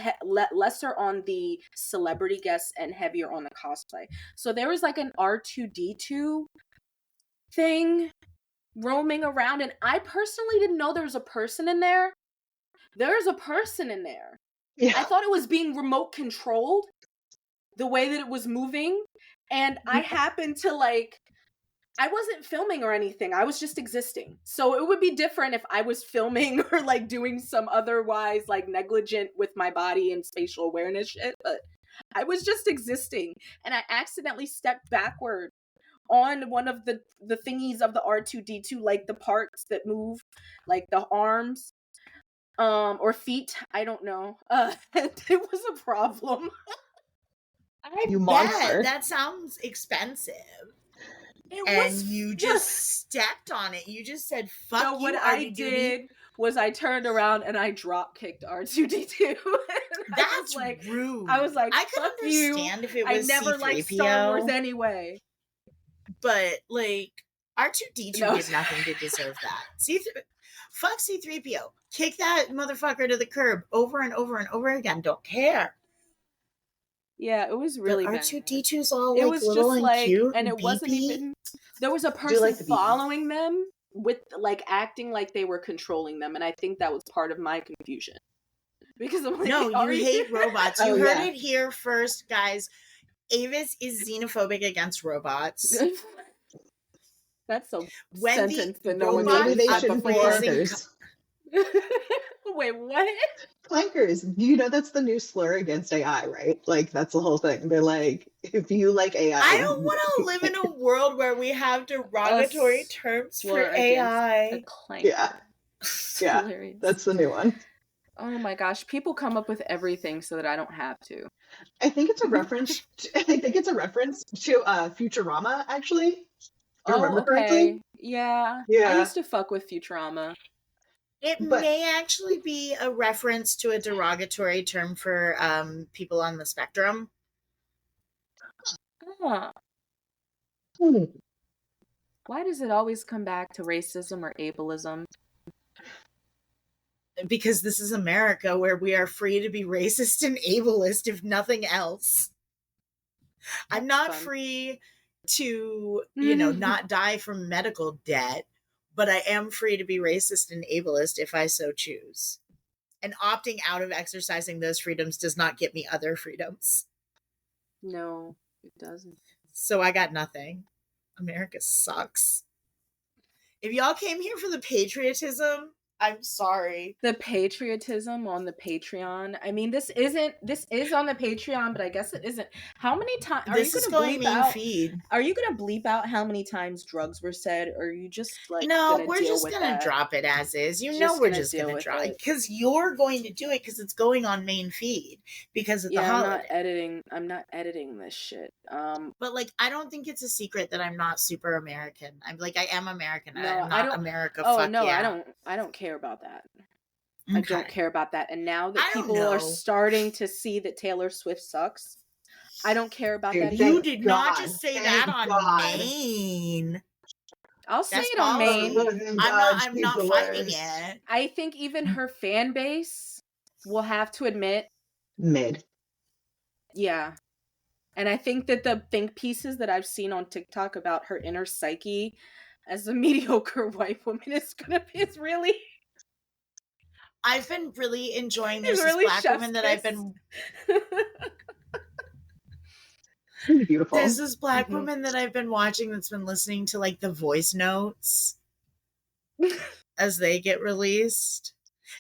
lesser on the celebrity guests and heavier on the cosplay. So there was like an R2D2 thing roaming around, and I personally didn't know there was a person in there. There's a person in there. I
yeah.
thought it was being remote controlled the way that it was moving, and I happened to like I wasn't filming or anything. I was just existing. So it would be different if I was filming or like doing some otherwise like negligent with my body and spatial awareness shit, but I was just existing, and I accidentally stepped backward on one of the thingies of the R2D2, like the parts that move, like the arms or feet, I don't know. And it was a problem.
I
You
bet
monster.
that sounds expensive.
It
And
was
you just stepped on it. You just said, "Fuck
no, what
you,
I
RD duty."
did was I turned around and I drop kicked R2D2.
That's rude.
I was like,
I could
fuck you.
understand if it
I
was
never liked Star Wars
C-3PO,
anyway.
but like R2D2
No.
did nothing to deserve that. Fuck C-3PO. Kick that motherfucker to the curb over and over and over again. Don't care.
Yeah, it was
But
really bad.
R2D2's all
It
like
was
little
just
and
like,
cute
and
and
it wasn't
beepy.
even, there was a
I do
person
like the beepy.
following them with like acting like they were controlling them. And I think that was part of my confusion. Because I'm like,
No, you hate robots. You
Oh,
heard
yeah.
it here first, guys. Avis is xenophobic against robots.
That's a
When the
sentence that no one's
robot
ever
Maybe they
said
shouldn't be
before.
clankers.
Wait, what?
Clankers. You know that's the new slur against AI, right? Like that's the whole thing. They're like, if you like AI,
I don't want to live in a world where we have derogatory terms for
Slur against a
AI.
clanker.
yeah, yeah,
Hilarious.
that's the new one.
Oh my gosh, people come up with everything so that I don't have to.
I think it's a reference. I think it's a reference to Futurama, actually. If I remember
Oh,
correctly.
okay. Yeah. I
Yeah,
used to fuck with Futurama.
It
but
may actually be a reference to a derogatory term for people on the spectrum.
Huh.
hmm,
Why does it always come back to racism or ableism?
Because this is America where we are free to be racist and ableist, if nothing else. I'm not free to, not die from medical debt, but I am free to be racist and ableist if I so choose. And opting out of exercising those freedoms does not get me other freedoms.
No, it doesn't.
So I got nothing. America sucks. If y'all came here for the patriotism, I'm sorry.
The patriotism on the Patreon. I mean, this is on the Patreon, but I guess it isn't. How many times are you going to bleep out?
Feed.
Are you going to bleep out how many times drugs were said, or are you just like
no? We're just going to drop it as is. We're just going to drop it because you're going to do it because it's going on main feed because of the holiday.
I'm not editing this shit.
But like, I don't think it's a secret that I'm not super American. I'm like, I am American.
No,
I'm not America.
Oh no, yeah. I don't care about that. Okay. I don't care about that. And now that people are starting to see that Taylor Swift sucks, I don't care about that.
You did not just say that on Maine.
I'll say it on Maine.
I'm not fighting it.
I think even her fan base will have to admit
mid.
Yeah. And I think that the think pieces that I've seen on TikTok about her inner psyche as a mediocre white woman is really...
I've been really enjoying this Black woman that I've been...
Beautiful.
There's this Black woman that I've been watching that's been listening to like the voice notes as they get released.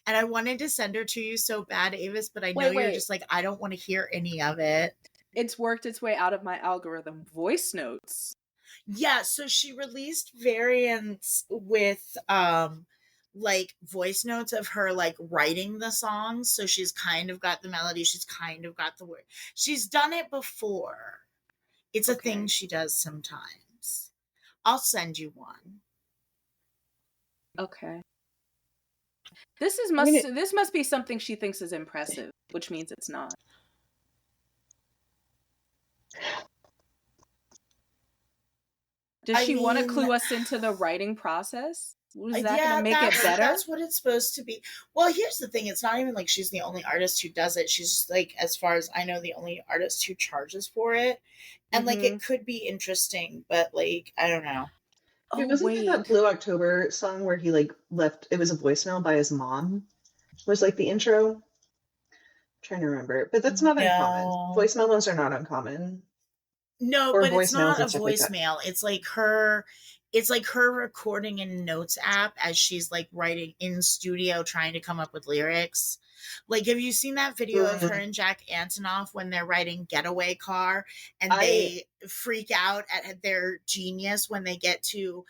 And I wanted to send her to you so bad, Avis, but I know you're just like, I don't want to hear any of it.
It's worked its way out of my algorithm. Voice notes.
Yeah, so she released variants with like voice notes of her like writing the songs. So she's kind of got the melody, she's kind of got the word. She's done it before. It's a thing she does sometimes. I'll send you one.
Okay. This must be something she thinks is impressive, which means it's not. Does she want to clue us into the writing process? Is that going to make it better?
That's what it's supposed to be. Well, here's the thing. It's not even like she's the only artist who does it. She's just like, as far as I know, the only artist who charges for it. And like, it could be interesting, but like, I don't know.
It wasn't that Blue October song where he like left, it was a voicemail by his mom, was like the intro. I'm trying to remember, but that's not uncommon. Voicemail memos are not uncommon.
No, but it's not a voicemail. It's like her recording in Notes app as she's like writing in studio trying to come up with lyrics. Like, have you seen that video of her and Jack Antonoff when they're writing Getaway Car and they freak out at their genius when they get to,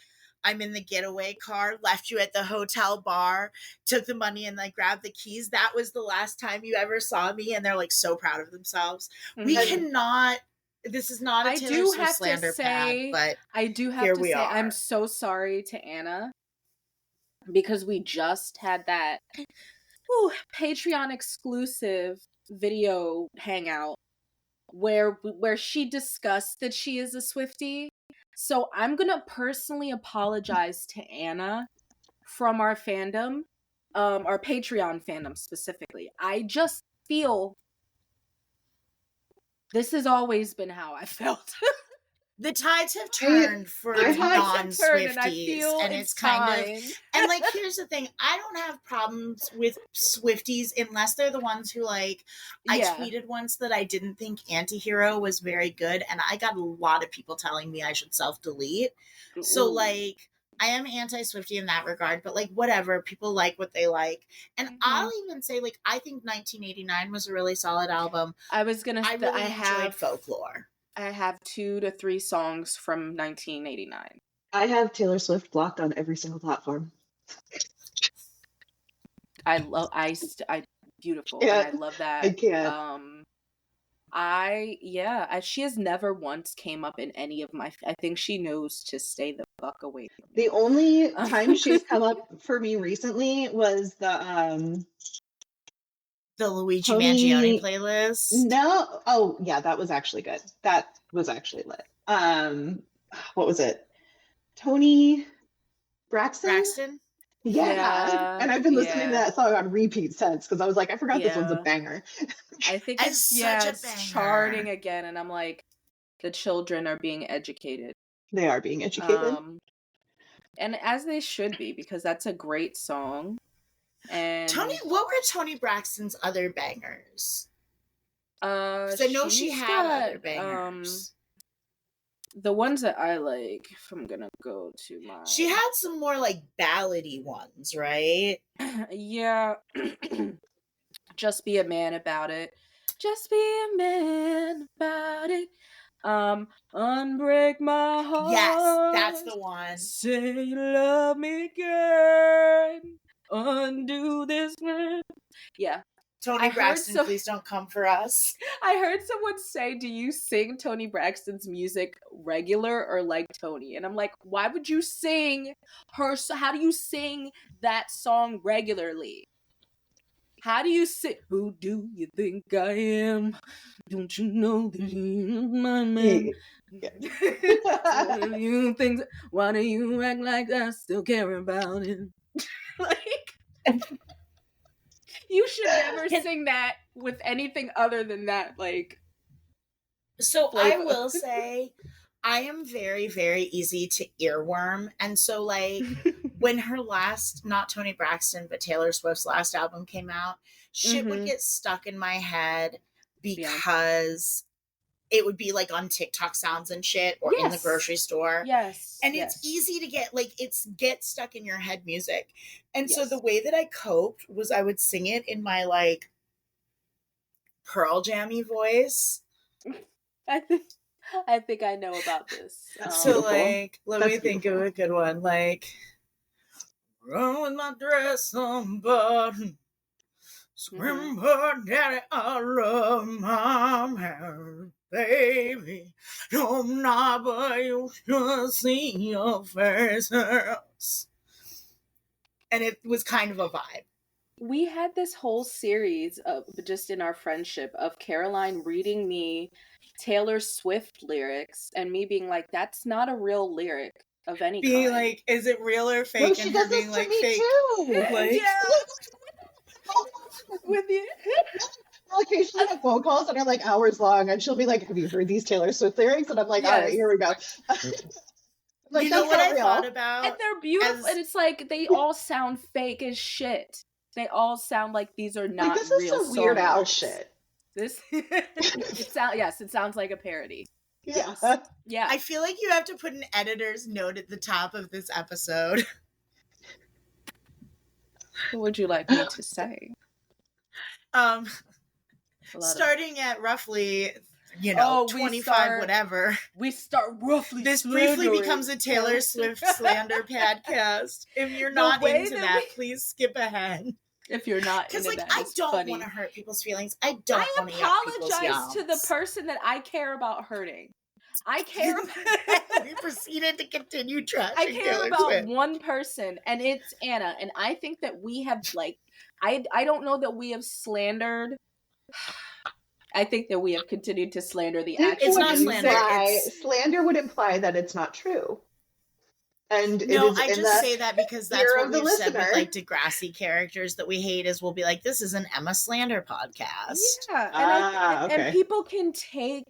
I'm in the getaway car, left you at the hotel bar, took the money and like grabbed the keys. That was the last time you ever saw me. And they're like so proud of themselves. We cannot, this is not a Taylor Swift slander pad, but
I do have to say, I'm so sorry to Anna because we just had that Patreon exclusive video hangout where she discussed that she is a Swiftie. So I'm gonna personally apologize to Anna from our fandom, our Patreon fandom specifically. I just feel this has always been how I felt.
The tides have turned for non-Swifties, and it's kind of, and like, here's the thing, I don't have problems with Swifties unless they're the ones who like, I tweeted once that I didn't think Antihero was very good, and I got a lot of people telling me I should self-delete. So like, I am anti-Swiftie in that regard, but like, whatever, people like what they like. And I'll even say, like, I think 1989 was a really solid album.
I was gonna say,
I enjoyed Folklore.
I have 2 to 3 songs from 1989.
I have Taylor Swift blocked on every single platform.
Beautiful. Yeah, and I love that.
I can't.
She has never once came up in any of my, I think she knows to stay the fuck away from me.
The only time she's come up for me recently was the
Luigi Mangione playlist.
No. Oh, yeah, that was actually good. That was actually lit. What was it? Tony Braxton? Yeah. And I've been listening to that song on repeat since because I was like, I forgot this one's a banger.
I think it's such a banger. Charting again, and I'm like, the children are being educated.
They are being educated.
And as they should be, because that's a great song. And
what were Toni Braxton's other bangers? Because I know she had
got,
other bangers.
The ones that I like, if I'm gonna go to my...
She had some more, like, ballady ones, right?
Yeah. Just Be a Man About It. Just be a man about it. Unbreak my heart.
Yes, that's the one.
Say you love me again. Undo this man. Yeah.
Toni Braxton, please don't come for us.
I heard someone say, do you sing Toni Braxton's music regular or like Toni? And I'm like, why would you sing her? How do you sing that song regularly? How do you sing? Who do you think I am? Don't you know that you're my man? You think? Why do you act like I still care about him? Like, you should never sing that with anything other than that. Like,
so
flavor.
I will say, I am very, very easy to earworm, and so like when her last, not Toni Braxton, but Taylor Swift's last album came out, shit would get stuck in my head because it would be like on TikTok sounds and shit, or in the grocery store.
Yes.
And it's easy to get, like, get stuck in your head music. And so the way that I coped was I would sing it in my, like, Pearl Jammy voice.
I think I know about this.
So, like, let me think of a good one. Like, run with my dress unbuttoned. Scream, daddy, I love mom, baby. No, not, but you should see your faces. And it was kind of a vibe.
We had this whole series of, just in our friendship, of Caroline reading me Taylor Swift lyrics and me being like, that's not a real lyric of any kind.
Being like, is it real or fake?
No, she
and
does
her being
this to
like,
me
fake.
too.
Like,
with you.
Occasionally have phone calls that are like hours long, and she'll be like, have you heard these Taylor Swift lyrics? And I'm like, all right, here we go.
Like, you know what I thought about?
And they're beautiful, and it's like, they all sound fake as shit. They all sound like these are not
this
real
is some Weird Al shit.
This, it sounds like a parody.
Yeah.
Yes. Yeah.
I feel like you have to put an editor's note at the top of this episode.
What would you like me to say?
Starting at roughly, 25 whatever.
We start roughly.
This briefly becomes a Taylor Swift slander podcast. If you're not into that, please skip ahead.
If you're not into
that,
I
don't want to hurt people's feelings. I don't want to
apologize to the person that I care about hurting. I care about...
We proceeded to continue trashing
I care
Taylor
about
Swift.
one person, and it's Anna. And I think that we have, like... I don't know that we have slandered... I think that we have continued to slander the actual...
It's not slander.
Slander would imply that it's not true. And
no, I just say that because that's what we've said with, like, Degrassi characters that we hate, is we'll be like, this is an Emma slander podcast.
Yeah, and people can take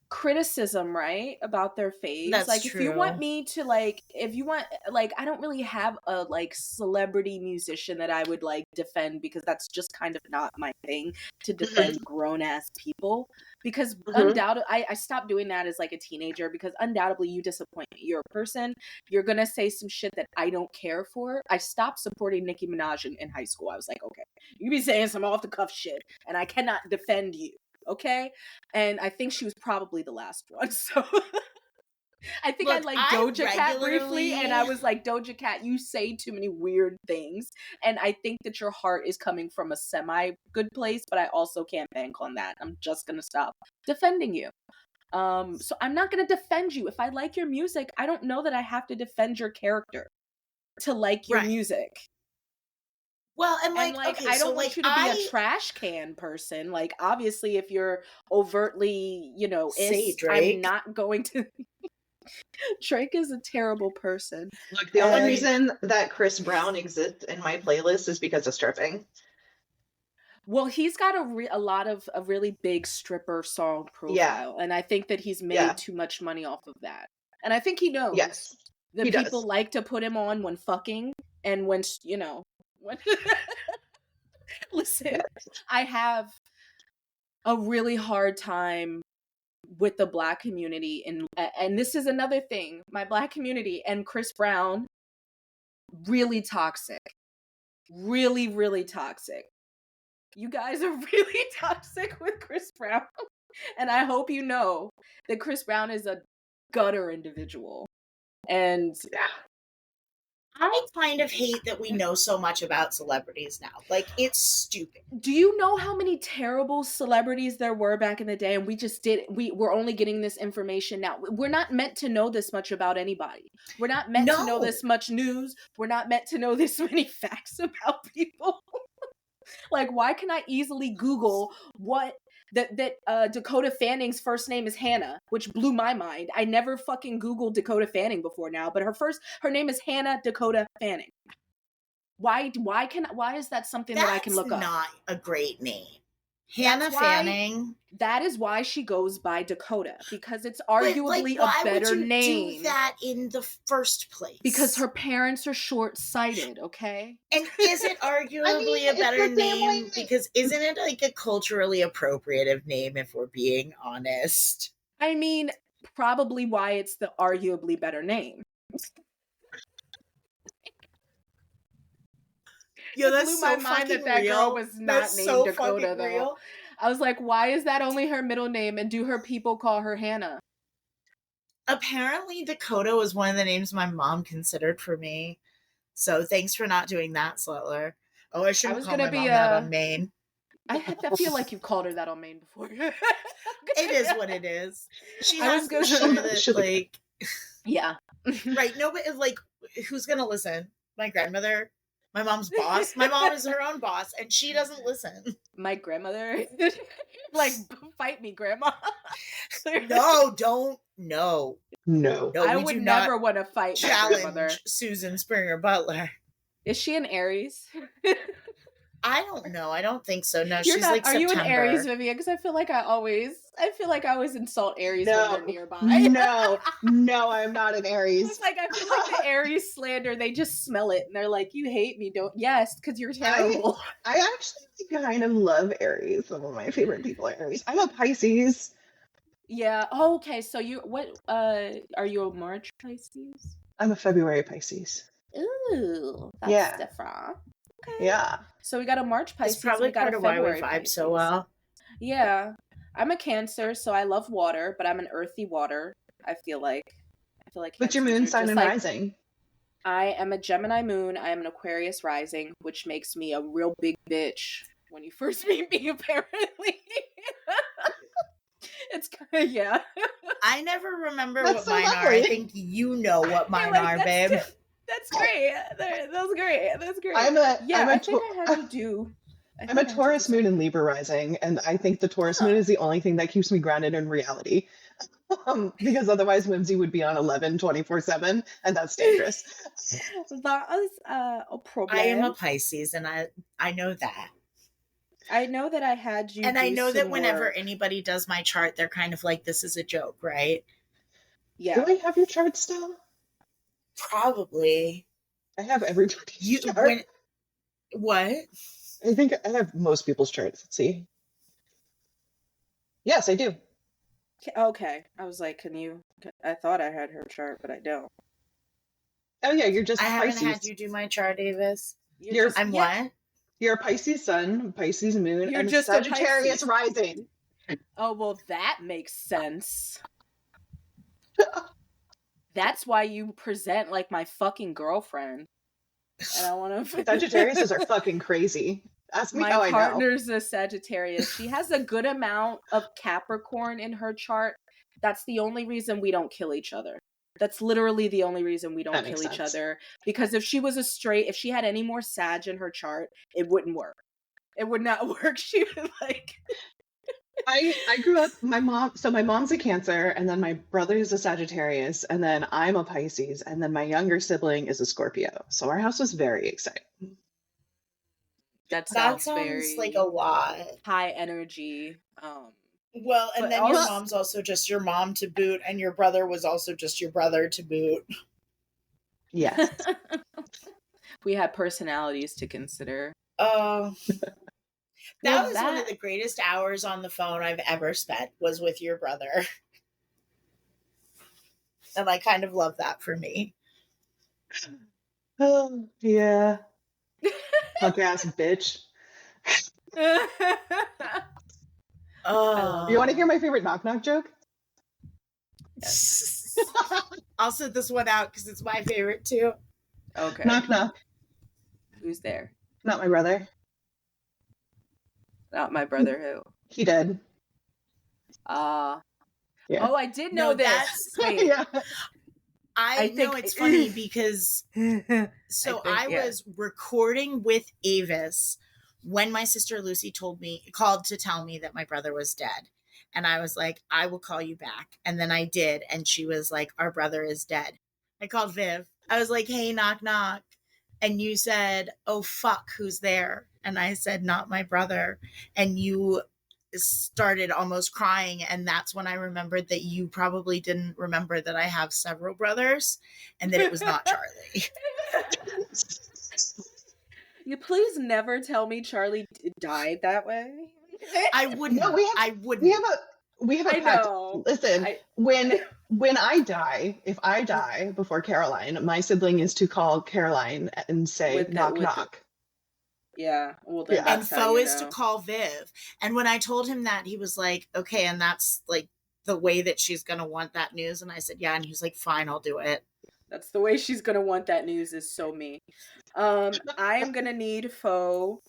criticism, right, about their faves.
That's
like,
true.
If you want me to, like, I don't really have a, like, celebrity musician that I would, like, defend, because that's just kind of not my thing, to defend grown-ass people. Because undoubtedly, I stopped doing that as, like, a teenager, because undoubtedly you disappoint me. You're a person, you're gonna say some shit that I don't care for. I stopped supporting Nicki Minaj in high school. I was like, okay, you be saying some off-the-cuff shit, and I cannot defend you. Okay, and I think she was probably the last one. So I think I liked Doja Cat briefly, and I was like, Doja Cat, you say too many weird things, and I think that your heart is coming from a semi-good place, but I also can't bank on that. I'm just gonna stop defending you. So I'm not gonna defend you. If I like your music, I don't know that I have to defend your character to like your music.
Well, and like okay,
I don't want you to be a trash can person. Like, obviously, if you're overtly,
say Drake.
I'm not going to. Drake is a terrible person.
Look, the only reason that Chris Brown exists in my playlist is because of stripping.
Well, he's got a lot of a really big stripper song profile, and I think that he's made too much money off of that. And I think he knows
Yes,
that
he
people
does.
like to put him on when fucking and when when listen,
Yes.
I have a really hard time with the Black community, and this is another thing. My Black community and Chris Brown, really toxic. Really, really toxic. You guys are really toxic with Chris Brown. And I hope you know that Chris Brown is a gutter individual. And
Yeah.
I kind of hate that we know so much about celebrities now. Like, it's stupid.
do you know how many terrible celebrities there were back in the day? And we're only getting this information now. We're not meant to know this much about anybody. We're not meant to know this much news. We're not meant to know this many facts about people. Like, why can I easily Google what that Dakota Fanning's first name is Hannah, which blew my mind. I never fucking Googled Dakota Fanning before now, but her name is Hannah Dakota Fanning. Why is that something that I can look up?
That's not a great name. Hannah Fanning.
That is why she goes by Dakota, because it's arguably a better name. Why would you
do that in the first place?
Because her parents are short-sighted, okay?
And is it arguably a better name? Because isn't it like a culturally appropriative name, if we're being honest?
I mean, probably why it's the arguably better name.
Yo, that's
blew
so
my mind
fucking
that
real.
Girl was not
that's
named
so
Dakota, though.
Real.
I was like, why is that only her middle name? And do her people call her Hannah?
Apparently, Dakota was one of the names my mom considered for me. So thanks for not doing that, Slutler. Oh, I shouldn't call my mom that on Maine.
I feel like you've called her that on Maine before.
It is what it is. She has to show that, like...
Yeah.
Right, no, but like, who's gonna listen? My grandmother? My mom's boss? My mom is her own boss, and she doesn't listen.
My grandmother? Like, fight me, Grandma.
No, don't. No.
I would never want to fight
challenge
my grandmother.
Susan Springer Butler.
Is she an Aries?
I don't know. I don't think so. No,
You're
she's
not,
like
are
September.
You an Aries, Vivian? Because I feel like I always insult Aries when they're nearby.
No, I'm not an Aries.
It's like, I feel like the Aries slander, they just smell it and they're like, you hate me, don't? Yes, because you're terrible.
I actually kind of love Aries. Some of my favorite people are Aries. I'm a Pisces.
Yeah. Oh, okay. So are you a March Pisces?
I'm a February Pisces.
Ooh, that's different. Okay.
Yeah.
So we got a March Pisces.
It's probably part of why we vibe so well.
Yeah. I'm a Cancer, so I love water, but I'm an earthy water. I feel like.
What's your moon sign and rising?
I am a Gemini moon. I am an Aquarius rising, which makes me a real big bitch when you first meet me, apparently. It's kind of, yeah.
I never remember what mine are. I think you know what mine are, babe.
That's great. That's great.
I'm a Taurus moon and Libra rising, and I think the Taurus moon is the only thing that keeps me grounded in reality. Because otherwise whimsy would be on 11 24/7, and that's dangerous.
That is a problem.
I am a Pisces, and I know that.
I know that I had you.
And I know that whenever anybody does my chart, they're kind of like, this is a joke, right?
Yeah. Do I have your chart still?
Probably.
I have everybody's chart.
What?
I think I have most people's charts. Let's see. Yes, I do.
Okay. I was like, I thought I had her chart, but I don't.
Oh yeah, you're just
I
Pisces.
haven't had you do my chart, Avis. I'm
what?
what?
You're a Pisces sun, Pisces moon,
you're
and
just
Sagittarius rising.
Oh, well, that makes sense. That's why you present like my fucking girlfriend. And I want to.
Sagittariuses are fucking crazy. Ask me how I know.
My partner's a Sagittarius. She has a good amount of Capricorn in her chart. That's the only reason we don't kill each other. That's literally the only reason we don't kill each other. Because if she was if she had any more Sag in her chart, it wouldn't work. It would not work. She would like.
I grew up, my mom's a Cancer, and then my brother is a Sagittarius, and then I'm a Pisces, and then my younger sibling is a Scorpio. So our house was very exciting.
That
That
sounds
sounds
very
like a lot.
high energy.
Well, and
But
then your
also-
mom's also just your mom to boot, and your brother was also just your brother to boot.
Yes.
we had personalities to consider.
That
Well,
was one of the greatest hours on the phone I've ever spent, was with your brother. And I kind of love that for me.
Oh, yeah. Punk ass bitch.
Oh.
You want to hear my favorite knock knock joke?
I'll set this one out because it's my favorite too.
Okay.
Knock knock.
Who's there?
Not my brother.
Not my brother. Who?
He did.
Yeah.
Oh,
I did know this. Wait.
Yeah.
I know it's funny because I
yeah.
was recording with Avis when my sister Lucy called to tell me that my brother was dead. And I was like, I will call you back. And then I did. And she was like, our brother is dead. I called Viv. I was like, hey, knock, knock. And you said, oh, fuck, who's there? And I said, not my brother. And you started almost crying. And that's when I remembered that you probably didn't remember that I have several brothers and that it was not Charlie.
You please never tell me Charlie died that way.
I wouldn't.
No,
I wouldn't.
We have a
I
pact.
know.
Listen, when I die, if I die before Caroline, my sibling is to call Caroline and say knock knock.
Yeah. Well, then
And
that's
Fo is to call Viv. And when I told him that, he was like, okay, and that's like the way that she's gonna want that news. And I said, yeah. And he was like, fine, I'll do it.
That's the way she's gonna want that news, is so me. I am gonna need Fo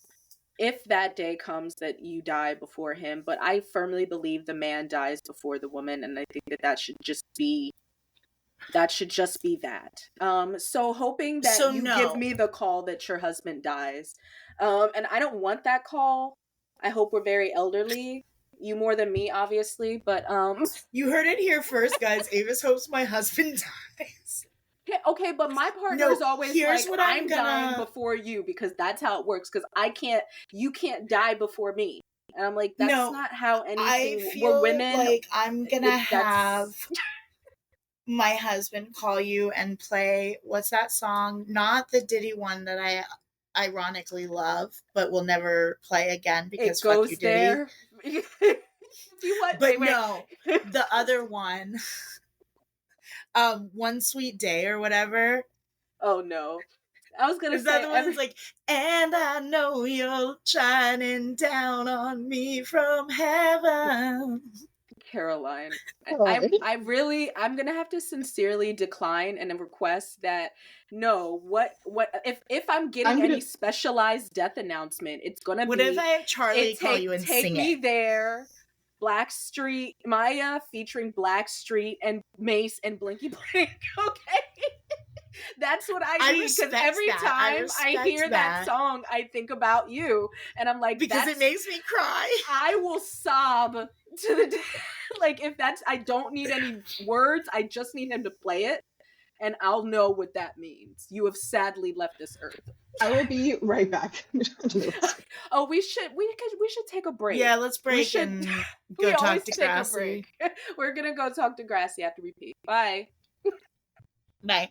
if that day comes that you die before him, but I firmly believe the man dies before the woman, and I think that should just be that. So hoping that give me the call that your husband dies. And I don't want that call. I hope we're very elderly. You more than me, obviously, but
you heard it here first, guys. Avis hopes my husband dies.
Okay, but my partner is always like,
what
I'm dying before you, because that's how it works. Because you can't die before me. And I'm like, that's not how anything.
I feel
we're women.
Like I'm gonna have my husband call you and play, what's that song? Not the Diddy one that I ironically love, but will never play again because
it goes
fuck you, Diddy.
There.
But no, the other one. One Sweet Day or whatever.
Oh no. I was gonna
say that the one that's like, and I know you're shining down on me from heaven.
Caroline. I'm gonna have to sincerely decline and request that if I'm getting any specialized death announcement, it's gonna
what
be,
if I have Charlie call you and
take
sing
me
it?
there. Blackstreet Maya featuring Blackstreet and Mace and Blinky Blink. Okay. That's what I need, because every time I hear that song, I think about you, and I'm like,
because it makes me cry.
I will sob to the like, if I don't need any words, I just need him to play it, and I'll know what that means. You have sadly left this earth.
I will be right back.
Oh, we should take a break.
Yeah, let's break and go talk to Grassy.
We're gonna go talk to Grassy after we pee. Bye.
Bye.